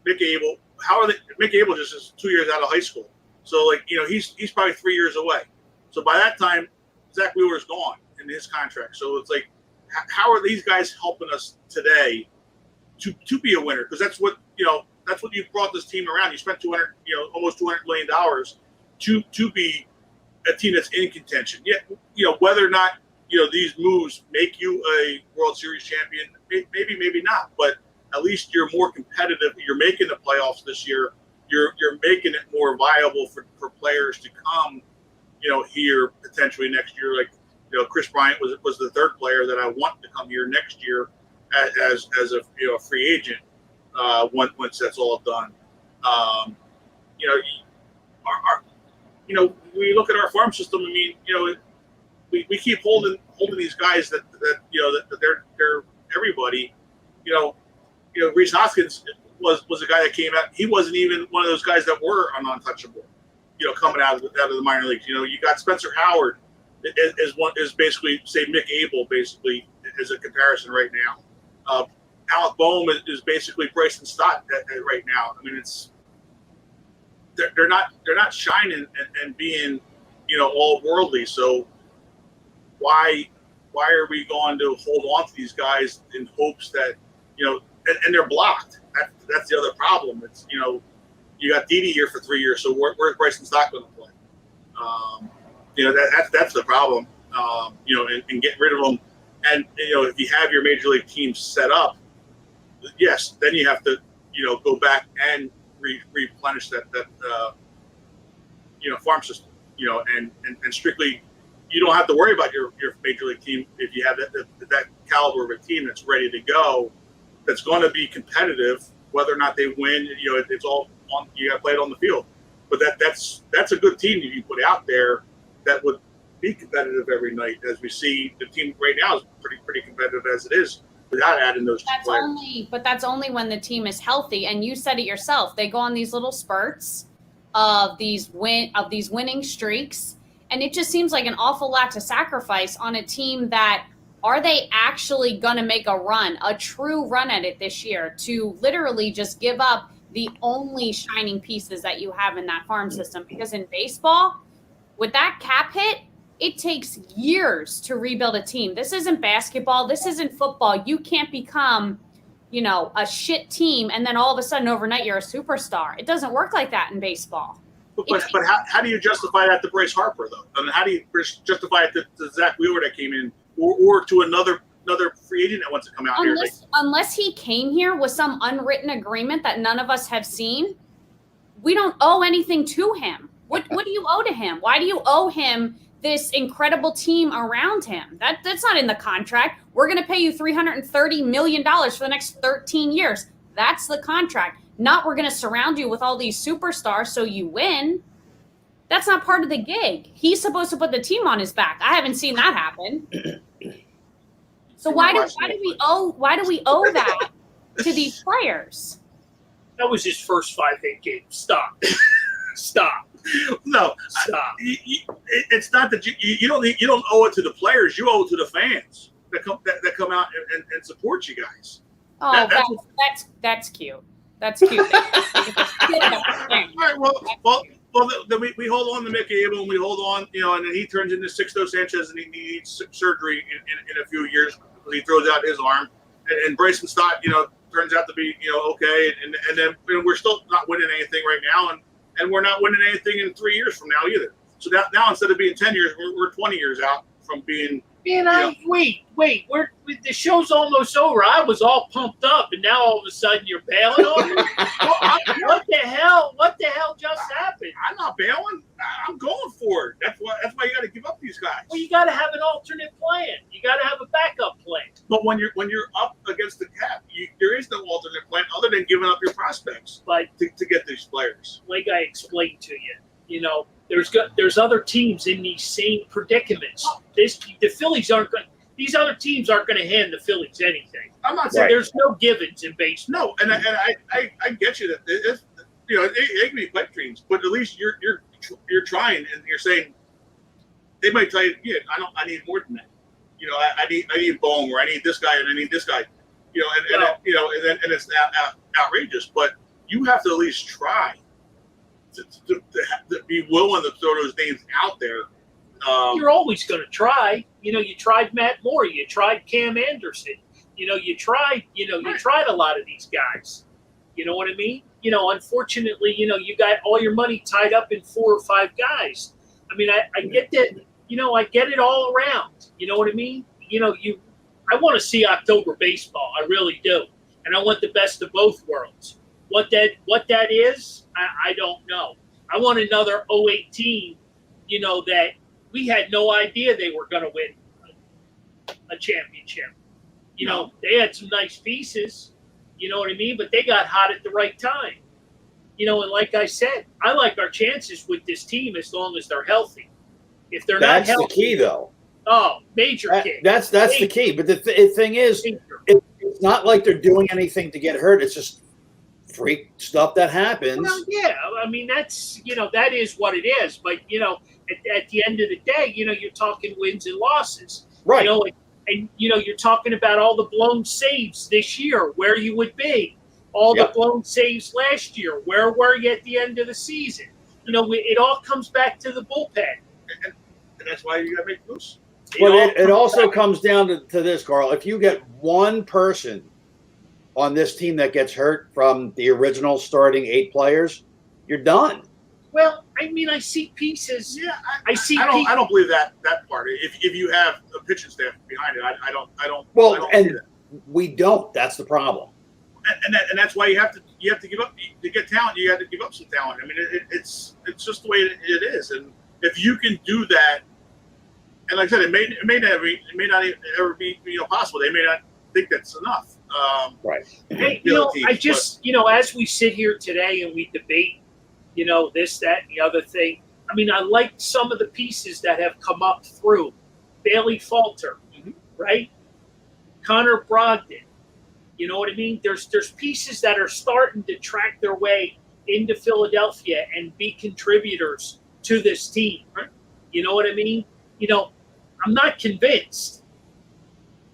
Mick Abel. How are they? Mick Abel just is 2 years out of high school, so he's probably 3 years away. So by that time, Zach Wheeler's gone in his contract. So it's like, how are these guys helping us today to be a winner? Because that's what you brought this team around. You spent almost $200 million to be a team that's in contention. Yeah, whether or not these moves make you a World Series champion, maybe not, but at least you're more competitive. You're making the playoffs this year. You're making it more viable for players to come, here potentially next year. Like, Chris Bryant was the third player that I want to come here next year as a free agent once that's all done. We look at our farm system. I mean, we keep holding these guys that they're everybody. Rhys Hoskins was a guy that came out. He wasn't even one of those guys that were untouchable. Coming out of the minor leagues. You got Spencer Howard is basically, say, Mick Abel basically is a comparison right now. Alec Boehm is basically Bryson Stott right now. I mean, they're not shining and being all worldly. So why are we going to hold on to these guys in hopes that and they're blocked? That's the other problem. It's you got Didi here for 3 years, so where's Bryson Stott going to play? That's the problem. And getting rid of them. And if you have your major league team set up, yes, then you have to go back and replenish that farm system. And strictly, you don't have to worry about your major league team if you have that caliber of a team that's ready to go, that's going to be competitive, whether or not they win. It's all on. You got to play it on the field. But that's a good team that you put out there that would be competitive every night. As we see, the team right now is pretty competitive as it is, without adding those two players. But that's only when the team is healthy. And you said it yourself. They go on these little spurts of these winning streaks, and it just seems like an awful lot to sacrifice on a team that, are they actually going to make a run, a true run at it this year, to literally just give up the only shining pieces that you have in that farm system? Because in baseball, with that cap hit, it takes years to rebuild a team. This isn't basketball. This isn't football. You can't become, a shit team and then all of a sudden overnight you're a superstar. It doesn't work like that in baseball. But how do you justify that to Bryce Harper, though? I mean, how do you justify it to Zach Wheeler that came in, or to another free agent that wants to come out here? Unless he came here with some unwritten agreement that none of us have seen, we don't owe anything to him. What do you owe to him? Why do you owe him this incredible team around him? That's not in the contract. We're going to pay you $330 million for the next 13 years. That's the contract. Not we're going to surround you with all these superstars so you win. That's not part of the gig. He's supposed to put the team on his back. I haven't seen that happen. So why do we owe that to these players? That was his first 5-8 games. Stop. No, Stop. It's not that you don't owe it to the players. You owe it to the fans that come out and support you guys. Oh, that's cute. That's cute. All right. Well. Then we hold on to Mick Abel, and we hold on, and then he turns into Sixto Sanchez, and he needs surgery in a few years because he throws out his arm, and Bryson Stott, turns out to be, okay, and then we're still not winning anything right now, and we're not winning anything in 3 years from now either. So now instead of being 10 years, we're 20 years out from being. Man, wait. The show's almost over. I was all pumped up, and now all of a sudden you're bailing on me. What the hell? What the hell just happened? I'm not bailing. I'm going for it. That's why you got to give up these guys. Well, you got to have an alternate plan. You got to have a backup plan. But when you're up against the cap, there is no alternate plan other than giving up your prospects, But to get these players. like I explained to you, there's other teams in these same predicaments. The Phillies aren't going. These other teams aren't going to hand the Phillies anything. I'm not saying Right. There's no givens in baseball. no, and I get you that if they can be pipe dreams, but at least you're trying and you're saying they might tell you, yeah, I need more than that. I need Bohm, or I need this guy, and I need this guy. And it's outrageous, but you have to at least try to be willing to throw those names out there. You're always going to try. You tried Matt Moore. You tried Cam Anderson. You tried a lot of these guys. You know what I mean? Unfortunately, you got all your money tied up in 4 or 5 guys. I mean, I get that. I get it all around. You know what I mean? I want to see October baseball. I really do, and I want the best of both worlds. What that is, I don't know. I want another 08 team, that we had no idea they were going to win a championship. They had some nice pieces, you know what I mean? But they got hot at the right time. And like I said, I like our chances with this team as long as they're healthy. If they're That's not healthy, the key, though. oh, major key. That's the key. But the thing is, Major. it's not like they're doing anything to get hurt. It's just freak stuff that happens. Well, yeah, I mean that's that is what it is. But at the end of the day, you're talking wins and losses, Right. And you're talking about all the blown saves this year, where you would be, all the blown saves last year, where were you at the end of the season? It all comes back to the bullpen, and that's why you got to make moves. But it also comes down to this, Carl. If you get one person on this team that gets hurt from the original starting 8 players, you're done. Well, I mean, I see pieces. Yeah, I see. I don't believe that part. If you have a pitching staff behind it, I don't. Well, I don't and see that. we don't. That's the problem. And that's why you have to give up to get talent. You have to give up some talent. I mean, it's just the way it is. And if you can do that, and like I said, it may not ever be possible. They may not think that's enough. Right. Hey, Teams, I just as we sit here today and we debate, this, that, and the other thing. I mean, I like some of the pieces that have come up through Bailey Falter, right? Connor Brogdon. You know what I mean? There's pieces that are starting to track their way into Philadelphia and be contributors to this team. Right? You know what I mean? I'm not convinced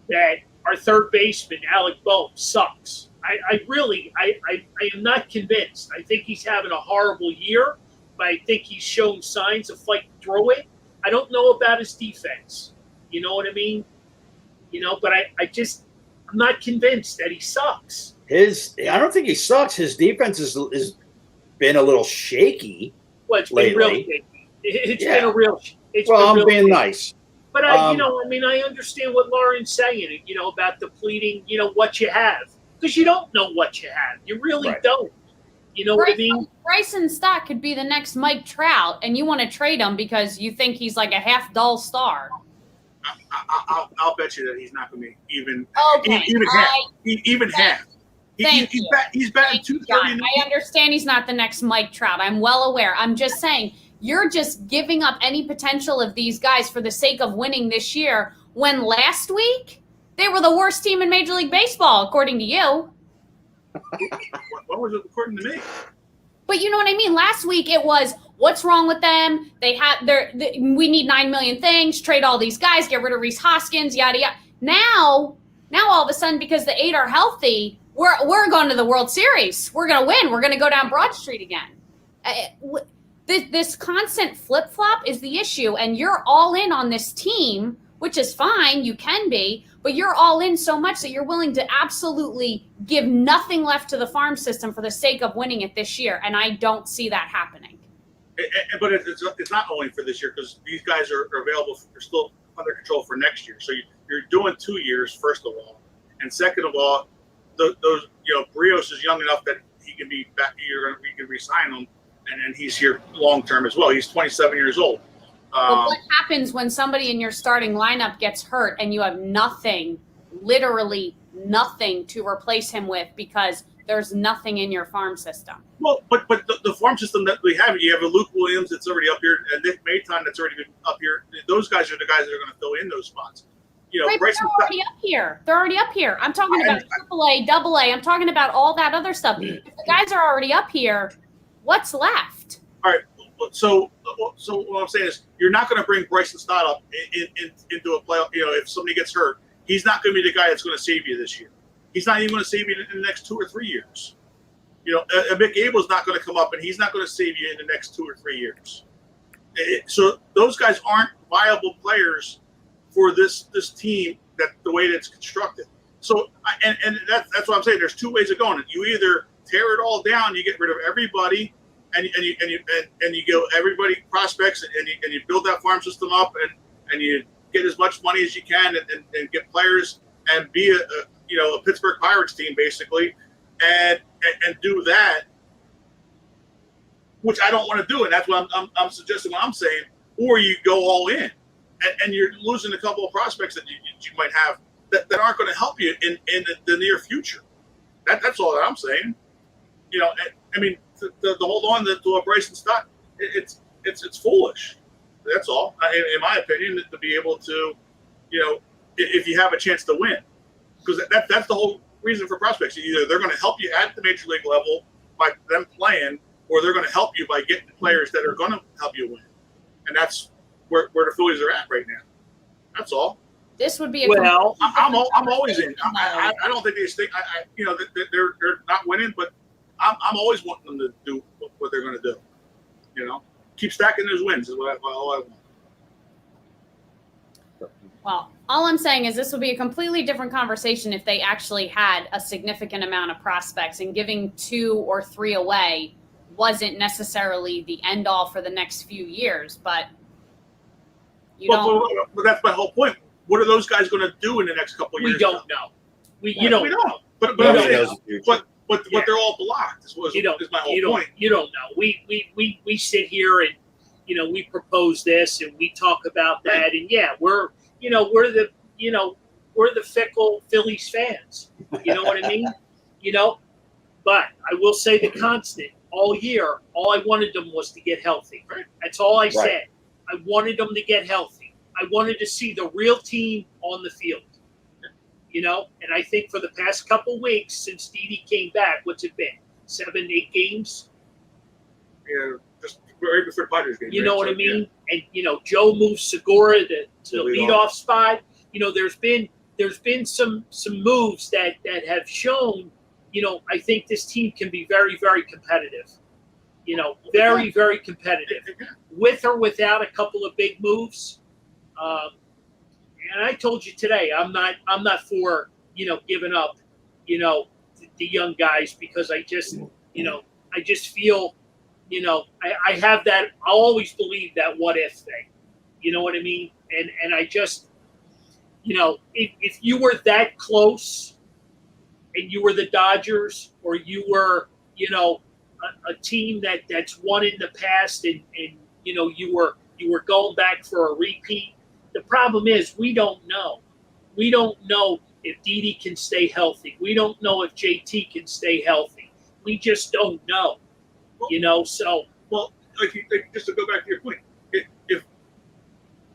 that our third baseman, Alec Bohm, sucks. I really am not convinced. I think he's having a horrible year, but I think he's shown signs of fighting through it. I don't know about his defense. You know what I mean? But I'm not convinced that he sucks. I don't think he sucks. His defense is been a little shaky. Well, it's lately. been real shaky. It's been a real. I'm being nice. But I understand what Lauren's saying. About depleting. What you have, because you don't know what you have. You really don't. You know what I mean? Bryson Stott could be the next Mike Trout, and you want to trade him because you think he's like a half dull star. I'll bet you that he's not going to be even half. Even half. He's batting 230. I understand he's not the next Mike Trout. I'm well aware. I'm just saying you're just giving up any potential of these guys for the sake of winning this year. When last week they were the worst team in Major League Baseball, according to you. What was it according to me? But you know what I mean? Last week it was, what's wrong with them? We need 9 million things, trade all these guys, get rid of Rhys Hoskins, yada, yada. Now all of a sudden, because the 8 are healthy, we're going to the World Series. We're going to win. We're going to go down Broad Street again. This constant flip-flop is the issue, and you're all in on this team, which is fine. You can be, but you're all in so much that you're willing to absolutely give nothing left to the farm system for the sake of winning it this year, and I don't see that happening. But it's not only for this year because these guys are available. They're still under control for next year. So you're doing 2 years, first of all, and second of all, those Brios is young enough that he can be back. We can re-sign him, and then he's here long term as well. He's 27 years old. But what happens when somebody in your starting lineup gets hurt and you have nothing, literally nothing to replace him with because there's nothing in your farm system? Well, but the farm system that we have, you have a Luke Williams that's already up here, and Nick Maton that's already been up here. Those guys are the guys that are going to fill in those spots. Right, but they're already up here. They're already up here. I'm talking about AAA, AA. I'm talking about all that other stuff. If the guys are already up here, what's left? All right. So what I'm saying is, you're not going to bring Bryson Stott up into a playoff. If somebody gets hurt, he's not going to be the guy that's going to save you this year. He's not even going to save you in the next 2 or 3 years. Mick Abel's not going to come up, and he's not going to save you in the next 2 or 3 years. So those guys aren't viable players for this team that the way that it's constructed. So and that's what I'm saying. There's 2 ways of going. You either tear it all down, you get rid of everybody, and you go everybody prospects, and you build that farm system up, and you get as much money as you can, and get players, and be a Pittsburgh Pirates team basically, and do that, which I don't want to do, and that's what I'm suggesting. What I'm saying, or you go all in, and you're losing a couple of prospects that you might have that aren't going to help you in the near future. That's all that I'm saying. I mean, to hold on to a Bryson Stott, it's foolish. That's all, in my opinion, to be able to, if you have a chance to win, because that's the whole reason for prospects. Either they're going to help you at the major league level by them playing, or they're going to help you by getting players that are going to help you win, and that's where the Phillies are at right now. That's all. This would be I'm always in. I don't think they think they're not winning, but I'm always wanting them to do what they're going to do. Keep stacking those wins is all I want. Well, all I'm saying is this would be a completely different conversation if they actually had a significant amount of prospects, and giving 2 or 3 away wasn't necessarily the end all for the next few years. But but that's my whole point. What are those guys going to do in the next couple of years? We don't know. We don't. But they're all blocked. Is my whole point. You don't know. We sit here and we propose this and we talk about that, and we're the fickle Phillies fans. You know what I mean? But I will say the constant all year. All I wanted them was to get healthy. Right. That's all I said. I wanted them to get healthy. I wanted to see the real team on the field. And I think for the past couple weeks since Didi came back, what's it been? 7, 8 games? Yeah, just right before Padres game. You know what I mean? Yeah. And Joe moved Segura to the leadoff spot. There's been some moves that have shown. I think this team can be very, very competitive. Very, very competitive, with or without a couple of big moves. And I told you today, I'm not for giving up, the young guys, because I just feel, I have that. I'll always believe that what if thing, you know what I mean? And I just, if you were that close, and you were the Dodgers, or you were, a team that's won in the past, and you were going back for a repeat. The problem is we don't know. We don't know if Didi can stay healthy. We don't know if JT can stay healthy. We just don't know. So just to go back to your point, if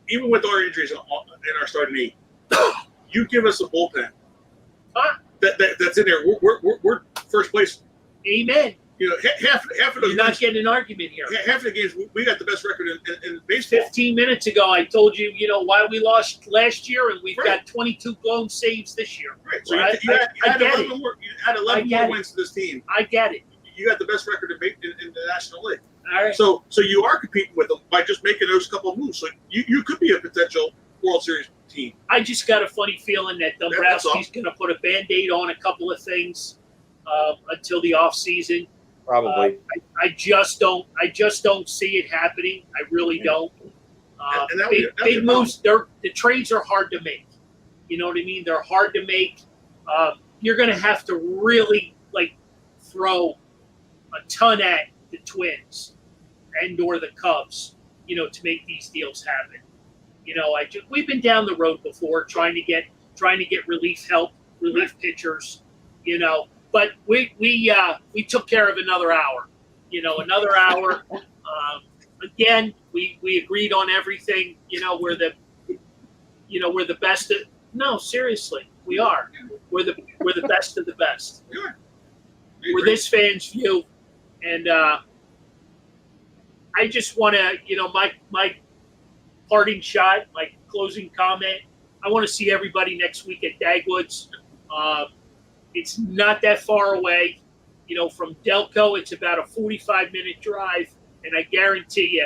even with our injuries in our starting 8, you give us a bullpen that's in there. We're first place. Amen. Half of those. You're not getting an argument here. Half of the games we got the best record in baseball. 15 minutes ago, I told you, why we lost last year, and we've got 22 blown saves this year. Right. So you had 11 more wins to this team. I get it. You got the best record in the National League. All right. So you are competing with them by just making those couple of moves. So you could be a potential World Series team. I just got a funny feeling that Dombrowski's going to put a Band-Aid on a couple of things until the offseason. Probably. I just don't see it happening. I really don't. And that Big, that's big your moves. The trades are hard to make. You know what I mean? They're hard to make. You're going to have to really throw a ton at the Twins and or the Cubs, to make these deals happen. We've been down the road before trying to get relief pitchers. But we took care of another hour. Another hour. Again, we agreed on everything. We're the best. No, seriously, we are. We're the best of the best. Sure. We're this fan's view, and I just want to, my parting shot, my closing comment. I want to see everybody next week at Dagwoods. It's not that far away. From Delco, it's about a 45-minute drive, and I guarantee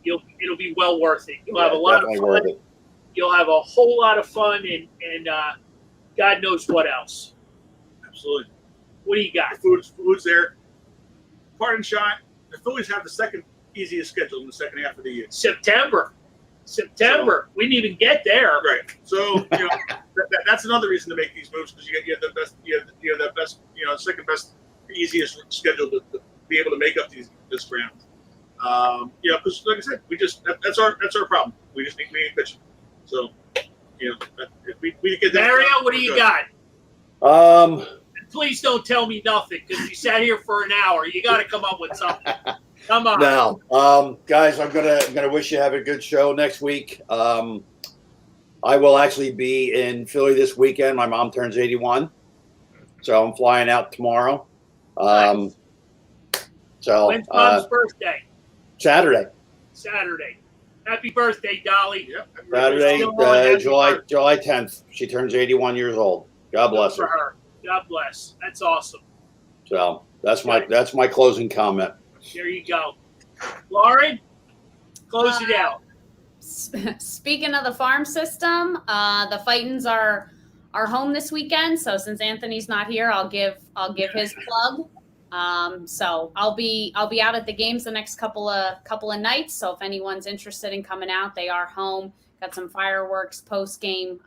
you, it'll be well worth it. You'll have a lot of fun. You'll have a whole lot of fun, and God knows what else. Absolutely. What do you got? Food's there. Parting shot. The Phillies have the second easiest schedule in the second half of the year. September. We didn't even get there. Right. So that's another reason to make these moves, because you have the best, the best, second best, easiest schedule to be able to make up this ground. Because like I said, that's our problem. We just need pitching. So if we get that. Mario, what do you got? Please don't tell me nothing, because you sat here for an hour. You got to come up with something. Come on. Now, guys, I'm gonna wish you have a good show next week. I will actually be in Philly this weekend. My mom turns 81, so I'm flying out tomorrow. Nice. So when's Mom's birthday? Saturday. Happy birthday, Dolly. Yep. Saturday, Happy July 10th. She turns 81 years old. God bless Good for her. her. God bless. That's awesome. So that's my closing comment. There you go. Lauren, close it out. Speaking of the farm system, the Fightins are home this weekend. So since Anthony's not here, I'll give his plug. So I'll be out at the games the next couple of nights. So if anyone's interested in coming out, they are home. Got some fireworks post game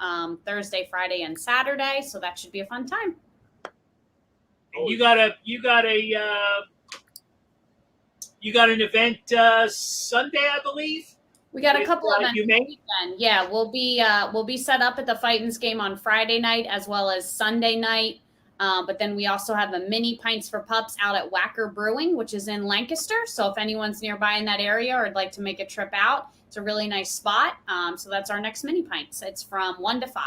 Thursday, Friday, and Saturday. So that should be a fun time. You got an event Sunday, I believe. We got a couple of events you this may? weekend. Yeah, we'll be set up at the Fightins game on Friday night as well as Sunday night. But then we also have a mini Pints for Pups out at Wacker Brewing, which is in Lancaster. So if anyone's nearby in that area or would like to make a trip out, it's a really nice spot. So that's our next mini Pints. It's from 1 to 5.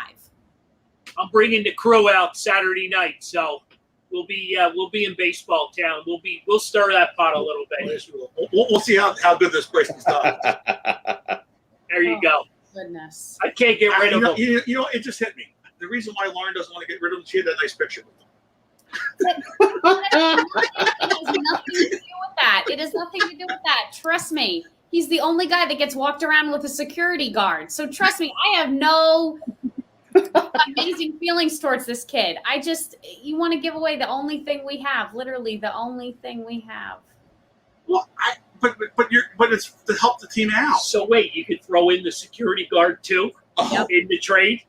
I'm bringing the crew out Saturday night, so we'll be in baseball town. We'll stir that pot a little bit. We'll see how good this place is done. There you go. Goodness. I can't get rid of them. It just hit me. The reason why Lauren doesn't want to get rid of them, she had that nice picture. It has nothing to do with that. It has nothing to do with that. Trust me. He's the only guy that gets walked around with a security guard. So trust me, I have no amazing feelings towards this kid. You want to give away the only thing we have, literally the only thing we have. Well, but it's to help the team out. So wait, you could throw in the security guard too in the trade.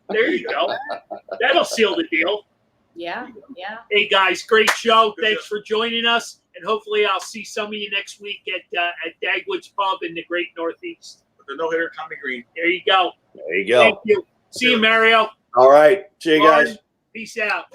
There you go. That'll seal the deal. Yeah. Hey guys, great show. Thanks for joining us, and hopefully I'll see some of you next week at Dagwoods Pub in the Great Northeast. With the no-hitter, Tommy Green. There you go. There you go. Thank you. See you, Mario. All right. See you guys. Peace out.